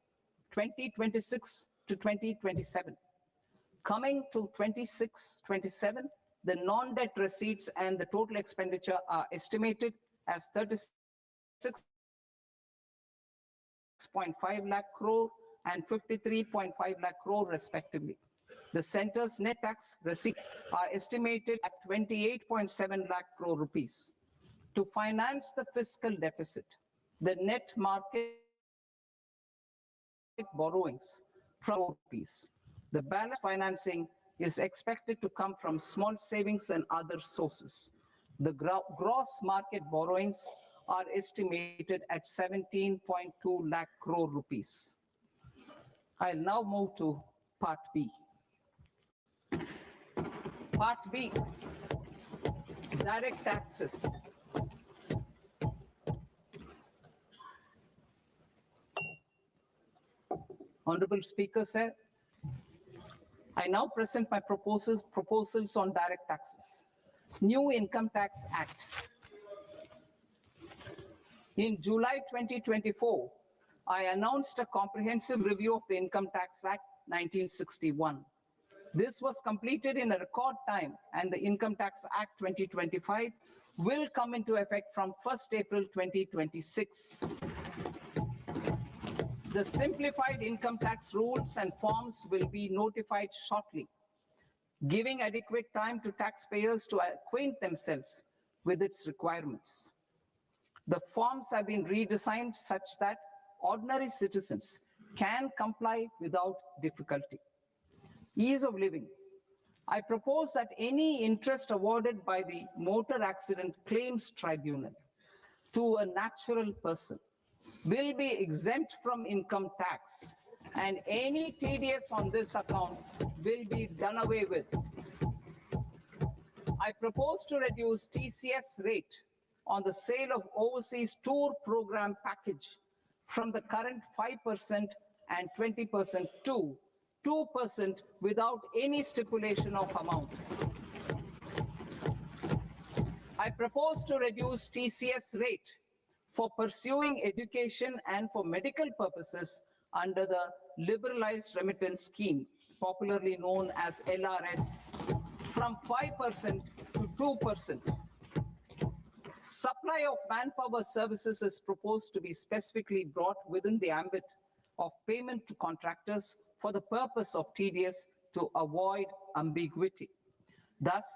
[SPEAKER 3] 2026 to 2027. Coming to 26-27, the non-debt receipts and the total expenditure are estimated as 36.5 lakh crore and 53.5 lakh crore respectively. The centre's net tax receipts are estimated at 28.7 lakh crore rupees. To finance the fiscal deficit, the net market borrowings from rupees. The balance financing is expected to come from small savings and other sources. The gross market borrowings are estimated at 17.2 lakh crore rupees. I'll now move to Part B. Part B, direct taxes. Honorable Speaker, sir, I now present my proposals on direct taxes. New Income Tax Act. In July 2024, I announced a comprehensive review of the Income Tax Act 1961. This was completed in a record time, and the Income Tax Act 2025 will come into effect from 1st April 2026. The simplified income tax rules and forms will be notified shortly, giving adequate time to taxpayers to acquaint themselves with its requirements. The forms have been redesigned such that ordinary citizens can comply without difficulty. Ease of living. I propose that any interest awarded by the Motor Accident Claims Tribunal to a natural person will be exempt from income tax, and any TDS on this account will be done away with. I propose to reduce TCS rate on the sale of overseas tour program package from the current 5% and 20% to 2% without any stipulation of amount. I propose to reduce TCS rate for pursuing education and for medical purposes under the Liberalized Remittance Scheme, popularly known as LRS, from 5% to 2%. Supply of manpower services is proposed to be specifically brought within the ambit of payment to contractors for the purpose of TDS to avoid ambiguity. Thus,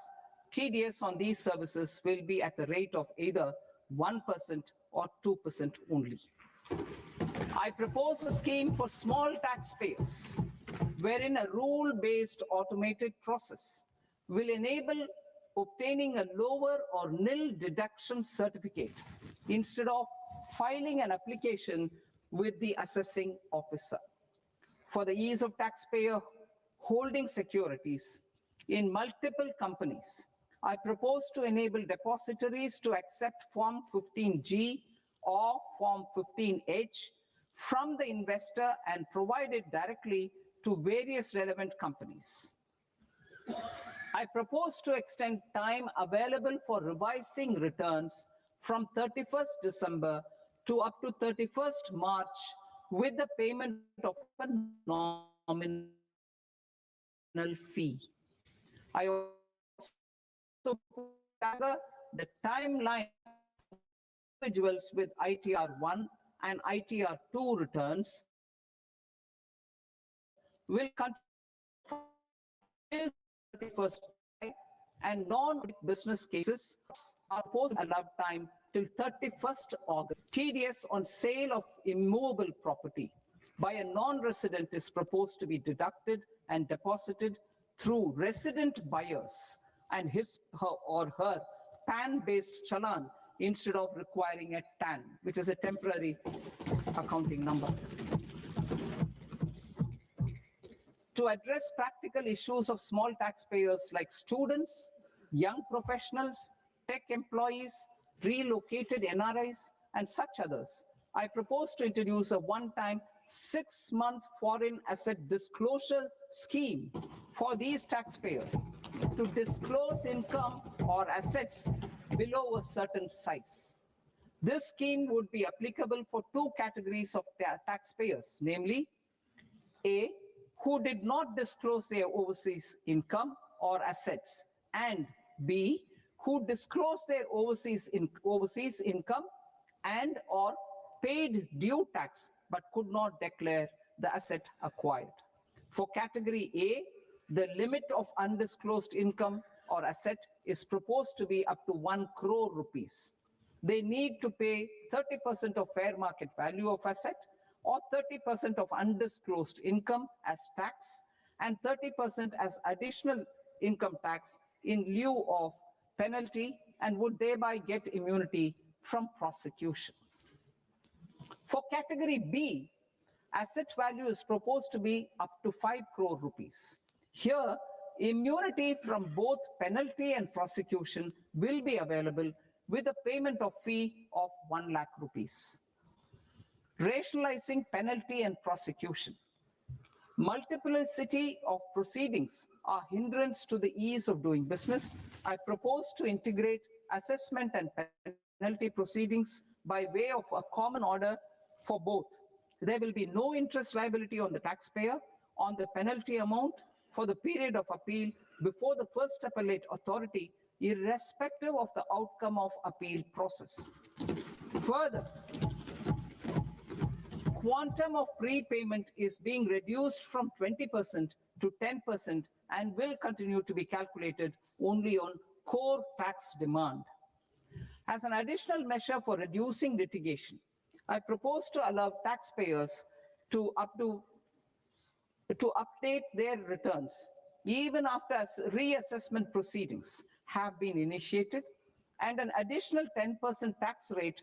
[SPEAKER 3] TDS on these services will be at the rate of either 1% or 2% only. I propose a scheme for small taxpayers, wherein a rule-based automated process will enable obtaining a lower or nil deduction certificate instead of filing an application with the assessing officer. For the ease of taxpayer holding securities in multiple companies, I propose to enable depositories to accept Form 15G or Form 15H from the investor and provide it directly to various relevant companies. I propose to extend time available for revising returns from 31st December to up to 31st March with the payment of a nominal fee. I also stagger the timeline for individuals with ITR 1 and ITR 2 returns will continue 31st and non-business cases are supposed to allow time till 31st August. TDS on sale of immovable property by a non-resident is proposed to be deducted and deposited through resident buyers and his or her PAN-based challan instead of requiring a TAN, which is a temporary accounting number. To address practical issues of small taxpayers like students, young professionals, tech employees, relocated NRIs, and such others, I propose to introduce a one-time 6-month foreign asset disclosure scheme for these taxpayers to disclose income or assets below a certain size. This scheme would be applicable for two categories of taxpayers, namely A, who did not disclose their overseas income or assets, and B, who disclosed their overseas income and or paid due tax but could not declare the asset acquired. For category A, the limit of undisclosed income or asset is proposed to be up to 1 crore rupees. They need to pay 30% of fair market value of asset or 30% of undisclosed income as tax and 30% as additional income tax in lieu of penalty and would thereby get immunity from prosecution. For category B, asset value is proposed to be up to 5 crore rupees. Here, immunity from both penalty and prosecution will be available with a payment of fee of 1 lakh rupees. Rationalizing penalty and prosecution. Multiplicity of proceedings are hindrance to the ease of doing business. I propose to integrate assessment and penalty proceedings by way of a common order for both. There will be no interest liability on the taxpayer on the penalty amount for the period of appeal before the first appellate authority, irrespective of the outcome of appeal process. Further, quantum of prepayment is being reduced from 20% to 10% and will continue to be calculated only on core tax demand. As an additional measure for reducing litigation, I propose to allow taxpayers to update their returns even after reassessment proceedings have been initiated and an additional 10% tax rate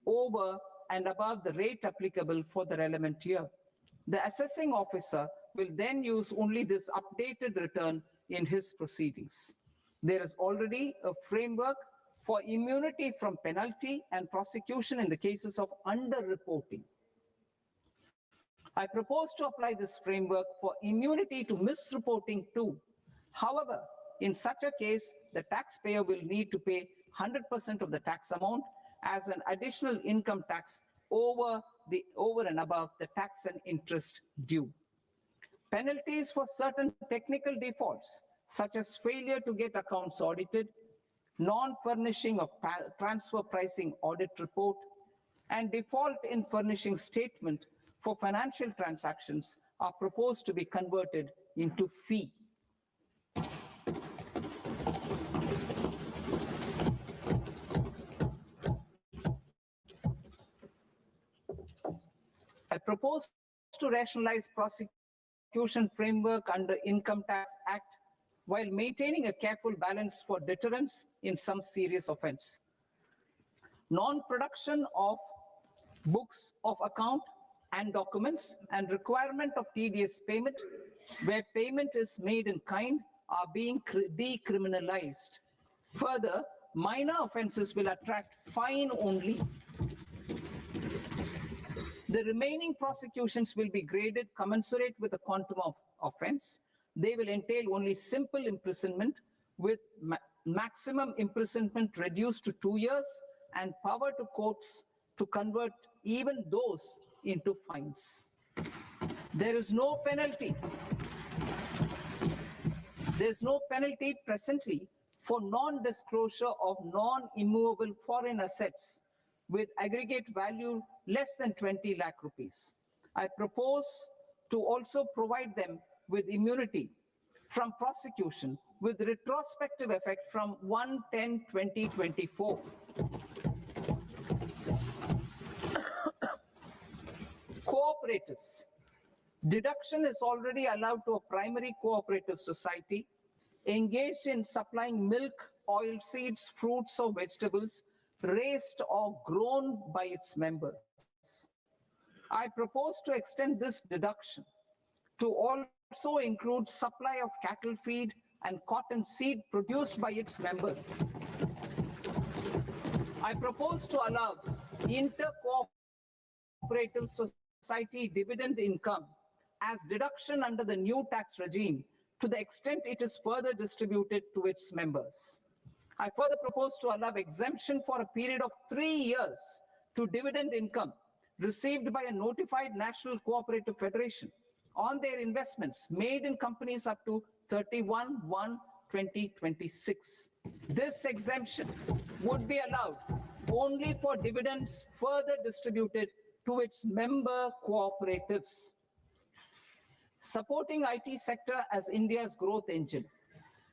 [SPEAKER 3] over and above the rate applicable for the relevant year. The assessing officer will then use only this updated return in his proceedings. There is already a framework for immunity from penalty and prosecution in the cases of underreporting. I propose to apply this framework for immunity to misreporting too. However, in such a case, the taxpayer will need to pay 100% of the tax amount as an additional income tax over and above the tax and interest due. Penalties for certain technical defaults, such as failure to get accounts audited, non-furnishing of transfer pricing audit report, and default in furnishing statement for financial transactions are proposed to be converted into fee. I propose to rationalize prosecution framework under Income Tax Act while maintaining a careful balance for deterrence in some serious offense. Non-production of books of account and documents and requirement of TDS payment where payment is made in kind are being decriminalized. Further, minor offenses will attract fine only. The remaining prosecutions will be graded commensurate with the quantum of offense. They will entail only simple imprisonment with maximum imprisonment reduced to 2 years and power to courts to convert even those into fines. There is no penalty. There's no penalty presently for non-disclosure of non-immovable foreign assets with aggregate value less than 20 lakh rupees. I propose to also provide them with immunity from prosecution with retrospective effect from 1/10/2024. Cooperatives. Deduction is already allowed to a primary cooperative society engaged in supplying milk, oil seeds, fruits or vegetables raised or grown by its members. I propose to extend this deduction to also include supply of cattle feed and cotton seed produced by its members. I propose to allow inter-cooperative society dividend income as deduction under the new tax regime to the extent it is further distributed to its members. I further propose to allow exemption for a period of 3 years to dividend income received by a notified national cooperative federation on their investments made in companies up to 31/1/2026. This exemption would be allowed only for dividends further distributed to its member cooperatives. Supporting IT sector as India's growth engine.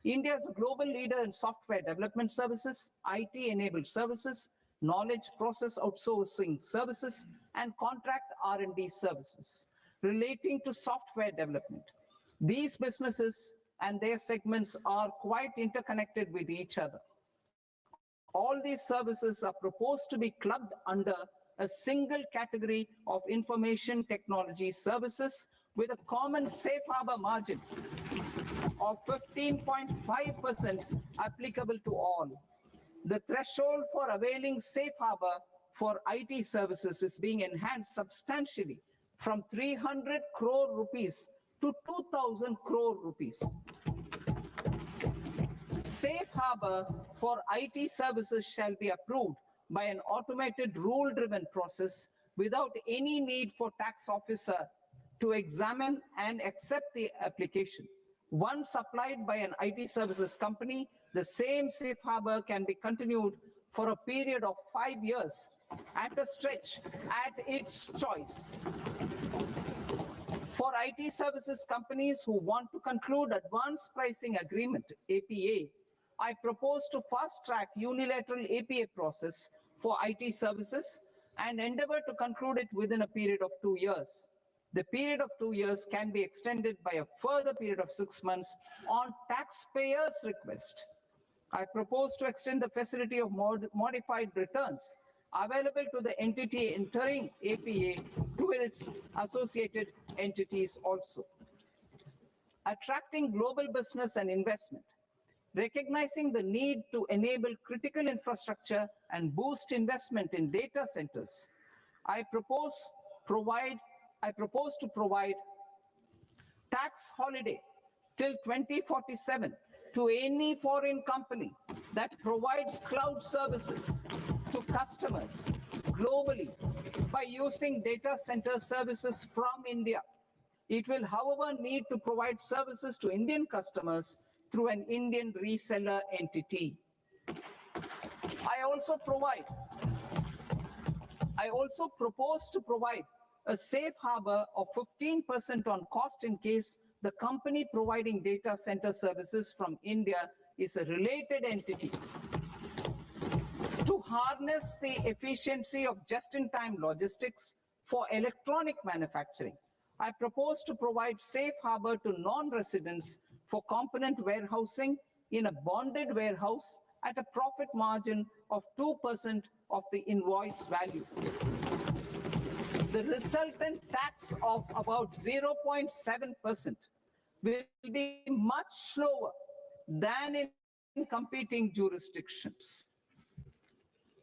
[SPEAKER 3] India is a global leader in software development services, IT-enabled services, knowledge process outsourcing services, and contract R&D services relating to software development. These businesses and their segments are quite interconnected with each other. All these services are proposed to be clubbed under a single category of information technology services with a common safe harbor margin of 15.5% applicable to all. The threshold for availing safe harbor for IT services is being enhanced substantially from 300 crore rupees to 2,000 crore rupees. Safe harbor for IT services shall be approved by an automated rule-driven process without any need for tax officer to examine and accept the application. Once applied by an IT services company, the same safe harbor can be continued for a period of 5 years at a stretch at its choice. For IT services companies who want to conclude advanced pricing agreement, APA, I propose to fast-track unilateral APA process for IT services and endeavor to conclude it within a period of 2 years. The period of 2 years can be extended by a further period of 6 months on taxpayers' request. I propose to extend the facility of modified returns available to the entity entering APA to its associated entities also. Attracting global business and investment. Recognizing the need to enable critical infrastructure and boost investment in data centers, I propose to provide tax holiday till 2047 to any foreign company that provides cloud services to customers globally by using data center services from India. It will, however, need to provide services to Indian customers through an Indian reseller entity. I also propose to provide a safe harbor of 15% on cost in case the company providing data center services from India is a related entity. To harness the efficiency of just-in-time logistics for electronic manufacturing, I propose to provide safe harbor to non-residents for component warehousing in a bonded warehouse at a profit margin of 2% of the invoice value. The resultant tax of about 0.7% will be much lower than in competing jurisdictions.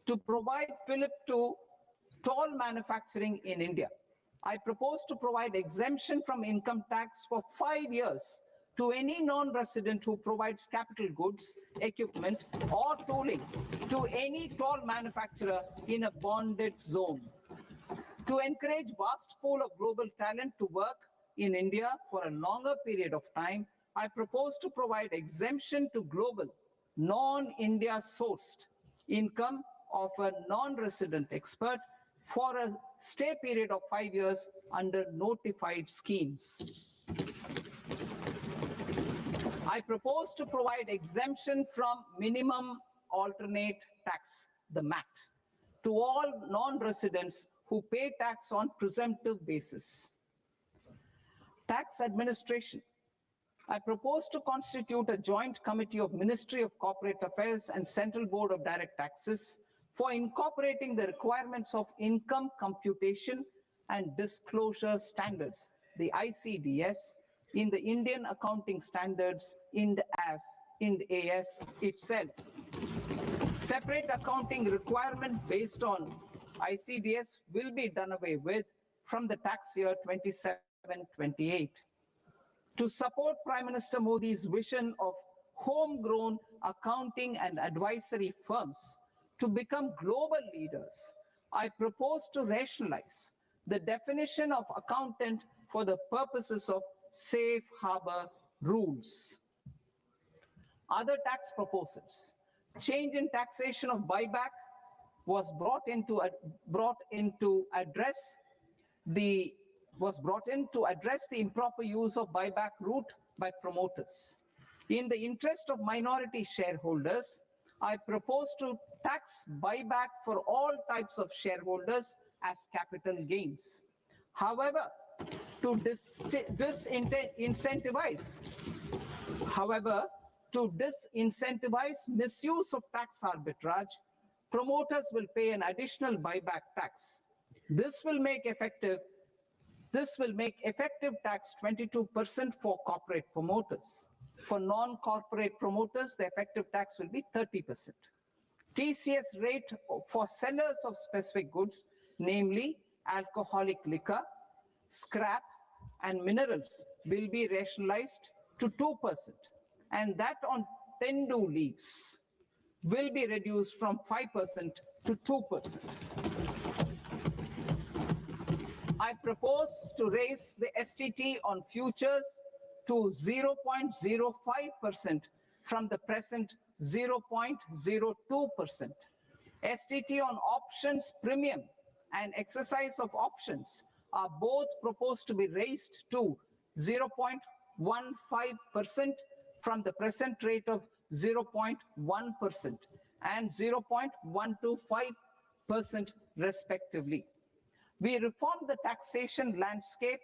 [SPEAKER 3] To provide fillip to toll manufacturing in India, I propose to provide exemption from income tax for 5 years to any non-resident who provides capital goods, equipment, or tooling to any toll manufacturer in a bonded zone. To encourage vast pool of global talent to work in India for a longer period of time, I propose to provide exemption to global, non-India sourced income of a non-resident expert for a stay period of 5 years under notified schemes. I propose to provide exemption from minimum alternate tax, the MAT, to all non-residents who pay tax on presumptive basis. Tax administration. I propose to constitute a joint committee of Ministry of Corporate Affairs and Central Board of Direct Taxes for incorporating the requirements of income computation and disclosure standards, the ICDS, in the Indian Accounting Standards, IND AS itself. Separate accounting requirement based on ICDS will be done away with from the tax year 27-28. To support Prime Minister Modi's vision of homegrown accounting and advisory firms to become global leaders, I propose to rationalize the definition of accountant for the purposes of safe harbor rules. Other tax proposals. Change in taxation of buyback was brought in to address the improper use of buyback route by promoters. In the interest of minority shareholders, I propose to tax buyback for all types of shareholders as capital gains. However, to disincentivize misuse of tax arbitrage, promoters will pay an additional buyback tax. This will make effective tax 22% for corporate promoters. For non-corporate promoters, the effective tax will be 30%. TCS rate for sellers of specific goods, namely alcoholic liquor, scrap, and minerals, will be rationalized to 2%, and that on tendu leaves will be reduced from 5% to 2%. I propose to raise the STT on futures to 0.05% from the present 0.02%. STT on options premium and exercise of options are both proposed to be raised to 0.15% from the present rate of 0.1% and 0.125% respectively. We reformed the taxation landscape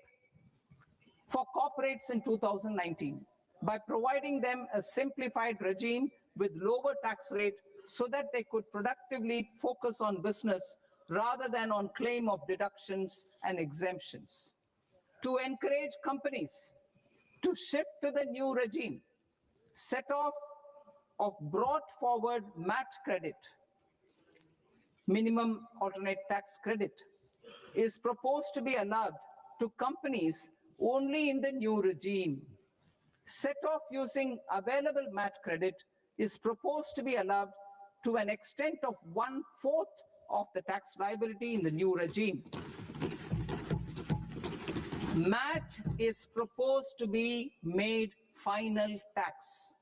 [SPEAKER 3] for corporates in 2019 by providing them a simplified regime with lower tax rate so that they could productively focus on business rather than on claim of deductions and exemptions. To encourage companies to shift to the new regime, set off of brought forward MAT credit, minimum alternate tax credit, is proposed to be allowed to companies only in the new regime. Set off using available MAT credit is proposed to be allowed to an extent of 1/4 of the tax liability in the new regime. MAT is proposed to be made final tax,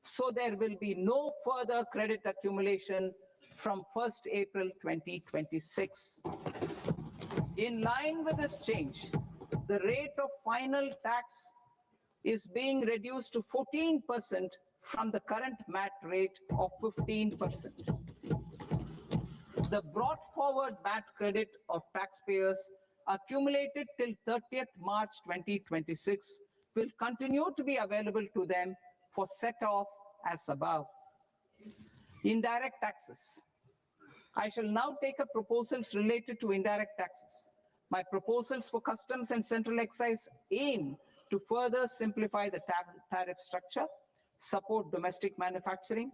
[SPEAKER 3] so there will be no further credit accumulation from 1st April 2026. In line with this change, the rate of final tax is being reduced to 14% from the current MAT rate of 15%. The brought forward MAT credit of taxpayers accumulated till 30th March 2026 will continue to be available to them for set off as above. Indirect taxes. I shall now take up proposals related to indirect taxes. My proposals for customs and central excise aim to further simplify the tariff structure, support domestic manufacturing,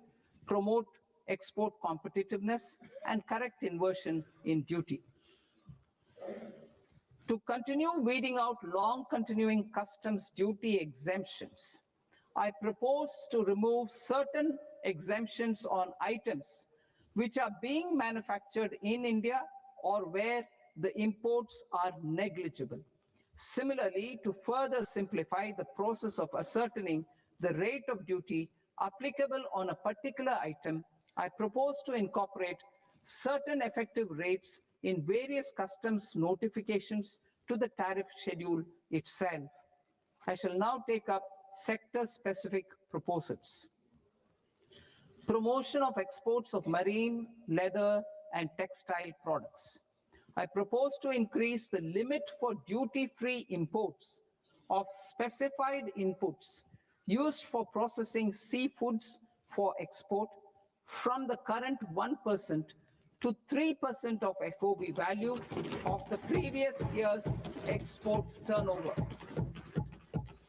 [SPEAKER 3] promote export competitiveness, and correct inversion in duty. To continue weeding out long continuing customs duty exemptions, I propose to remove certain exemptions on items which are being manufactured in India or where the imports are negligible. Similarly, to further simplify the process of ascertaining the rate of duty applicable on a particular item, I propose to incorporate certain effective rates in various customs notifications to the tariff schedule itself. I shall now take up sector-specific proposals. Promotion of exports of marine, leather, and textile products. I propose to increase the limit for duty-free imports of specified inputs used for processing seafoods for export from the current 1% to 3% of FOB value of the previous year's export turnover.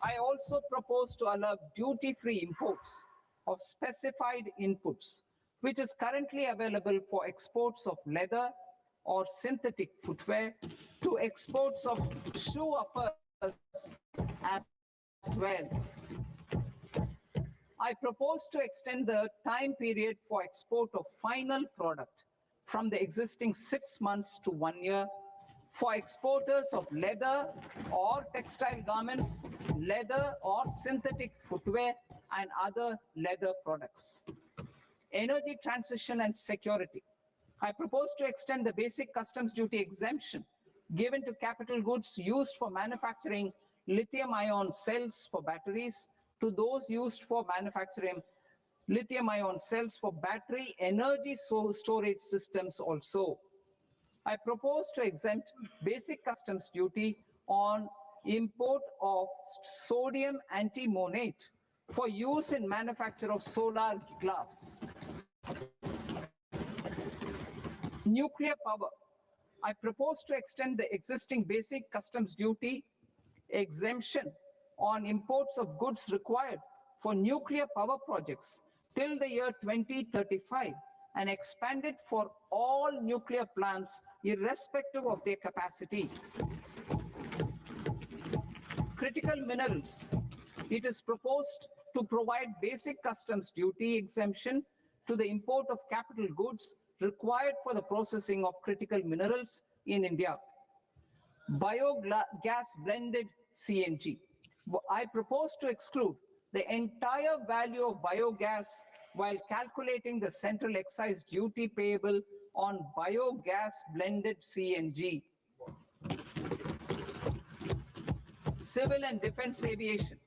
[SPEAKER 3] I also propose to allow duty-free imports of specified inputs, which is currently available for exports of leather or synthetic footwear, to exports of shoe uppers as well. I propose to extend the time period for export of final product from the existing 6 months to 1 year for exporters of leather or textile garments, leather or synthetic footwear, and other leather products. Energy transition and security. I propose to extend the basic customs duty exemption given to capital goods used for manufacturing lithium-ion cells for batteries to those used for manufacturing lithium-ion cells for battery energy storage systems also. I propose to exempt basic customs duty on import of sodium antimonate for use in manufacture of solar glass. Nuclear power. I propose to extend the existing basic customs duty exemption on imports of goods required for nuclear power projects till the year 2035 and expand it for all nuclear plants irrespective of their capacity. Critical minerals. It is proposed to provide basic customs duty exemption to the import of capital goods required for the processing of critical minerals in India. Biogas blended CNG. I propose to exclude the entire value of biogas while calculating the central excise duty payable on biogas blended CNG. Civil and defense aviation.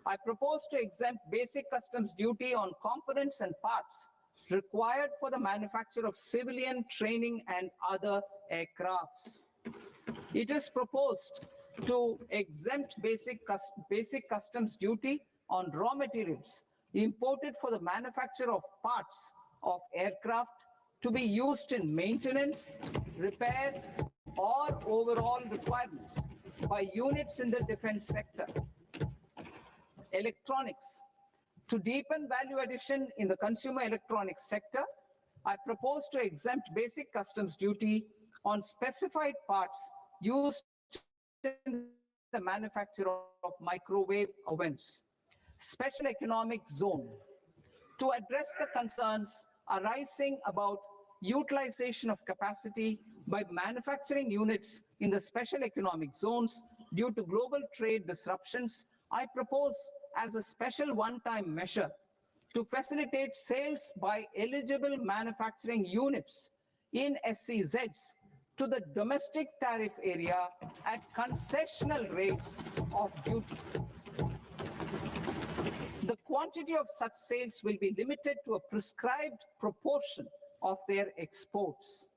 [SPEAKER 3] I propose to exempt basic customs duty on components and parts required for the manufacture of civilian training and other aircrafts. It is proposed to exempt basic customs duty on raw materials imported for the manufacture of parts of aircraft to be used in maintenance, repair, or overall requirements by units in the defense sector. Electronics. To deepen value addition in the consumer electronics sector, I propose to exempt basic customs duty on specified parts used in the manufacture of microwave ovens. Special economic zone. To address the concerns arising about utilization of capacity by manufacturing units in the special economic zones due to global trade disruptions, I propose as a special one-time measure to facilitate sales by eligible manufacturing units in SEZs to the domestic tariff area at concessional rates of duty. The quantity of such sales will be limited to a prescribed proportion of their exports.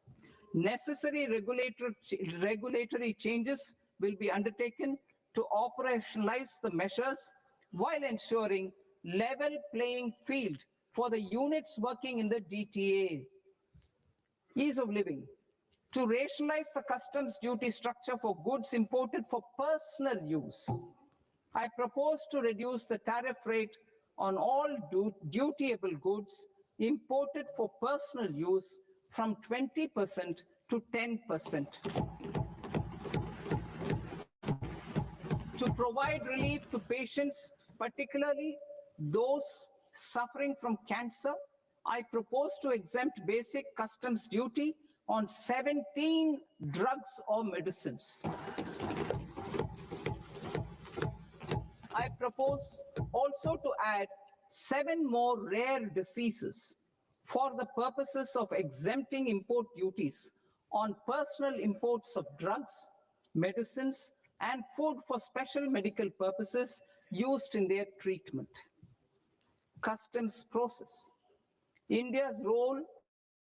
[SPEAKER 3] Necessary regulatory changes will be undertaken to operationalize the measures while ensuring level playing field for the units working in the DTA. Ease of living. To rationalize the customs duty structure for goods imported for personal use, I propose to reduce the tariff rate on all dutiable goods imported for personal use from 20% to 10%. To provide relief to patients, particularly those suffering from cancer, I propose to exempt basic customs duty on 17 drugs or medicines. I propose also to add 7 more rare diseases for the purposes of exempting import duties on personal imports of drugs, medicines, and food for special medical purposes used in their treatment. Customs process. India's role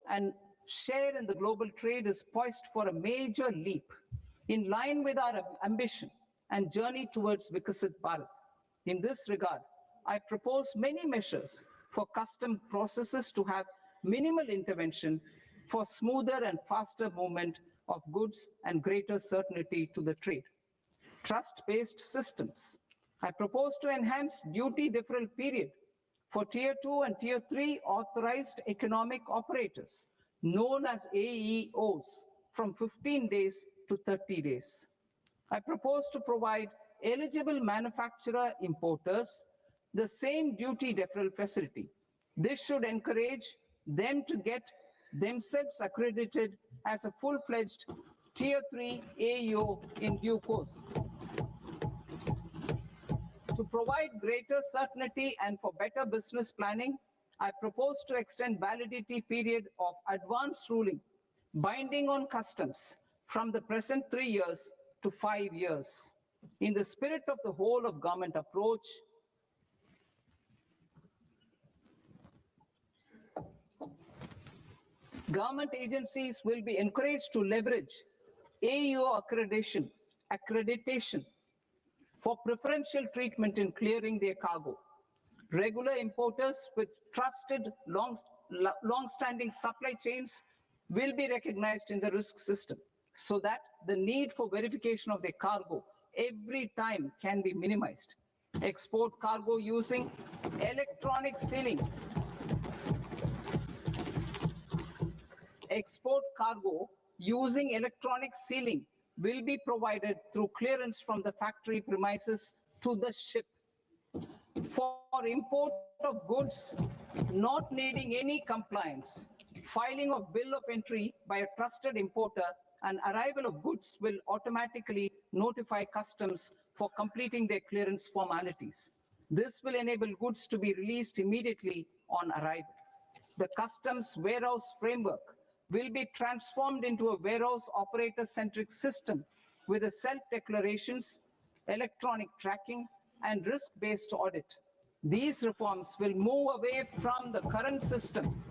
[SPEAKER 3] and share in the global trade is poised for a major leap in line with our ambition and journey towards Viksit Bharat. In this regard, I propose many measures for custom processes to have minimal intervention for smoother and faster movement of goods and greater certainty to the trade. Trust-based systems. I propose to enhance duty deferral period for Tier 2 and Tier 3 authorized economic operators, known as AEOs, from 15 days to 30 days. I propose to provide eligible manufacturer importers the same duty deferral facility. This should encourage them to get themselves accredited as a full-fledged Tier 3 AEO in due course. To provide greater certainty and for better business planning, I propose to extend validity period of advance ruling binding on customs from the present 3 years to 5 years. In the spirit of the whole of government approach, government agencies will be encouraged to leverage AEO accreditation for preferential treatment in clearing their cargo. Regular importers with trusted long-standing supply chains will be recognized in the risk system so that the need for verification of their cargo every time can be minimized. Export cargo using electronic sealing. Export cargo using electronic sealing will be provided through clearance from the factory premises to the ship. For import of goods not needing any compliance, filing of bill of entry by a trusted importer and arrival of goods will automatically notify customs for completing their clearance formalities. This will enable goods to be released immediately on arrival. The customs warehouse framework will be transformed into a warehouse operator-centric system with a self-declarations, electronic tracking, and risk-based audit. These reforms will move away from the current system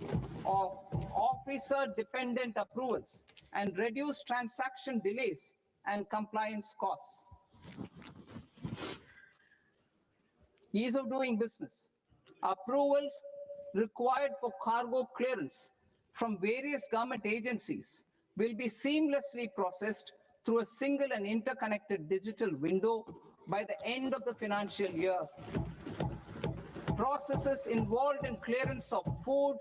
[SPEAKER 3] of officer-dependent approvals and reduce transaction delays and compliance costs. Ease of doing business. Approvals required for cargo clearance from various government agencies will be seamlessly processed through a single and interconnected digital window by the end of the financial year. Processes involved in clearance of food,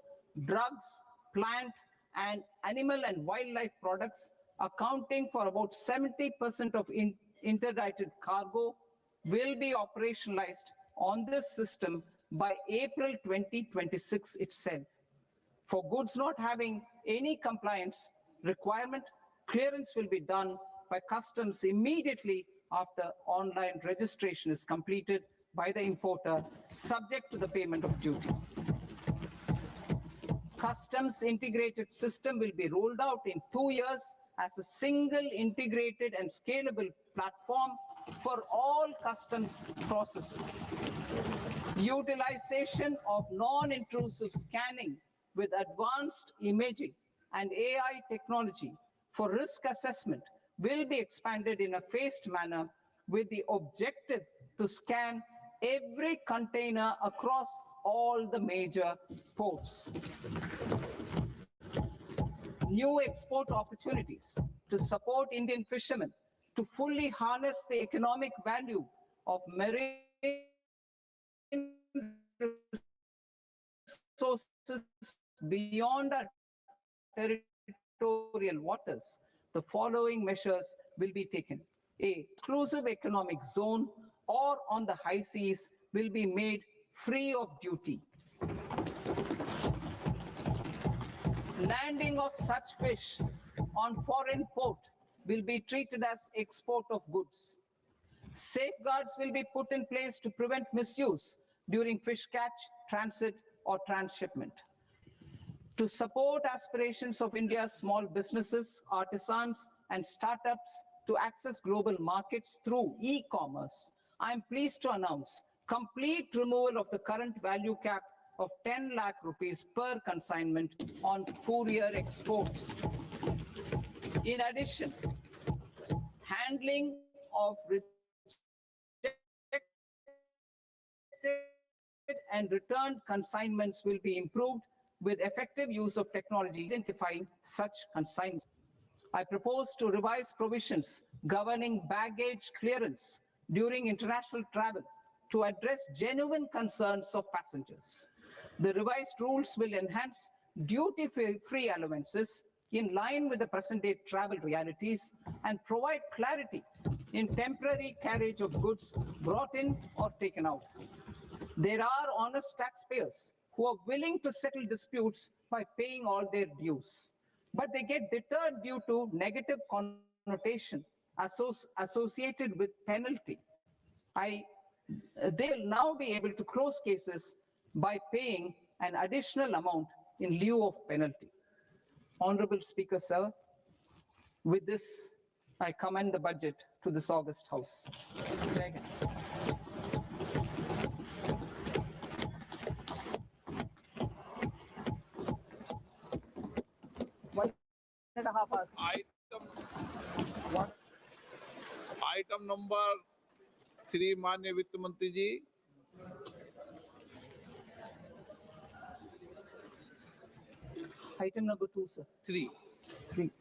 [SPEAKER 3] drugs, plant, and animal and wildlife products, accounting for about 70% of interdicted cargo, will be operationalized on this system by April 2026 itself. For goods not having any compliance requirement, clearance will be done by customs immediately after online registration is completed by the importer, subject to the payment of duty. Customs integrated system will be rolled out in 2 years as a single integrated and scalable platform for all customs processes. Utilization of non-intrusive scanning with advanced imaging and AI technology for risk assessment will be expanded in a phased manner with the objective to scan every container across all the major ports. New export opportunities to support Indian fishermen to fully harness the economic value of marine resources beyond our territorial waters, the following measures will be taken. A exclusive economic zone or on the high seas will be made free of duty. Landing of such fish on foreign port will be treated as export of goods. Safeguards will be put in place to prevent misuse during fish catch, transit, or transshipment. To support aspirations of India's small businesses, artisans, and startups to access global markets through e-commerce, I am pleased to announce complete removal of the current value cap of 10 lakh rupees per consignment on courier exports. In addition, handling of rejected and returned consignments will be improved with effective use of technology identifying such consignments. I propose to revise provisions governing baggage clearance during international travel to address genuine concerns of passengers. The revised rules will enhance duty-free allowances in line with the present-day travel realities and provide clarity in temporary carriage of goods brought in or taken out. There are honest taxpayers who are willing to settle disputes by paying all their dues. but they get deterred due to negative connotation associated with penalty. They will now be able to close cases by paying an additional amount in lieu of penalty. Honorable Speaker, sir, with this, I commend the budget to this august House. Jai Hind. One and a half hours.
[SPEAKER 2] Item number 3 माननीय वित्त मंत्री जी।
[SPEAKER 3] Item number 2, sir.
[SPEAKER 2] 3
[SPEAKER 3] 3.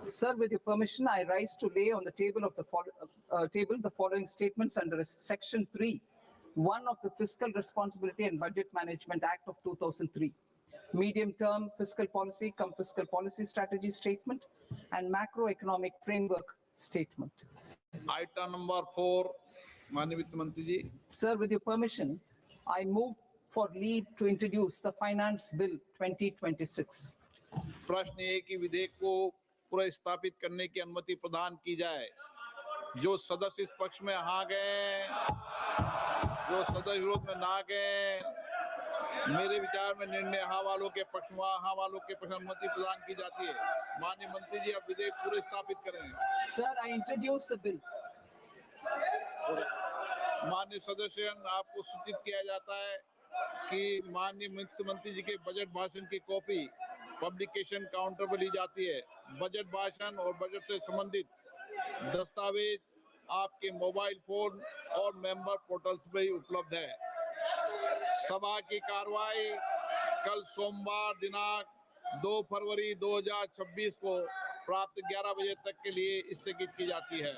[SPEAKER 3] Sir, with your permission, I rise to lay on the table of the following statements under Section 3, 1 of the Fiscal Responsibility and Budget Management Act of 2003. Medium-term fiscal policy, fiscal policy strategy statement, and macroeconomic framework statement.
[SPEAKER 2] Item number 4 माननीय वित्त मंत्री जी।
[SPEAKER 3] Sir, with your permission, I move for leave to introduce the Finance Bill 2026.
[SPEAKER 2] प्रश्न ये कि विधेयक को पुनर्स्थापित करने की अनुमति प्रदान की जाए। जो सदस्य इस पक्ष में हाँ गए, जो सदस्य विरोध में ना गए, मेरे विचार में निर्णय हाँ वालों के पक्ष में, हाँ वालों के पक्ष में अनुमति प्रदान की जाती है। माननीय मंत्री जी, अब विधेयक पुनर्स्थापित करें।
[SPEAKER 3] Sir, I introduce the bill.
[SPEAKER 2] माननीय सदस्यगण, आपको सूचित किया जाता है कि माननीय वित्त मंत्री जी के बजट भाषण की कॉपी पब्लिकेशन काउंटर पर ली जाती है। बजट भाषण और बजट से संबंधित दस्तावेज आपके मोबाइल फोन और मेंबर पोर्टल्स पर ही उपलब्ध है। सभा की कार्रवाई कल सोमवार दिनांक 2 फरवरी 2026 को प्राप्त 11 बजे तक के लिए स्थगित की जाती है।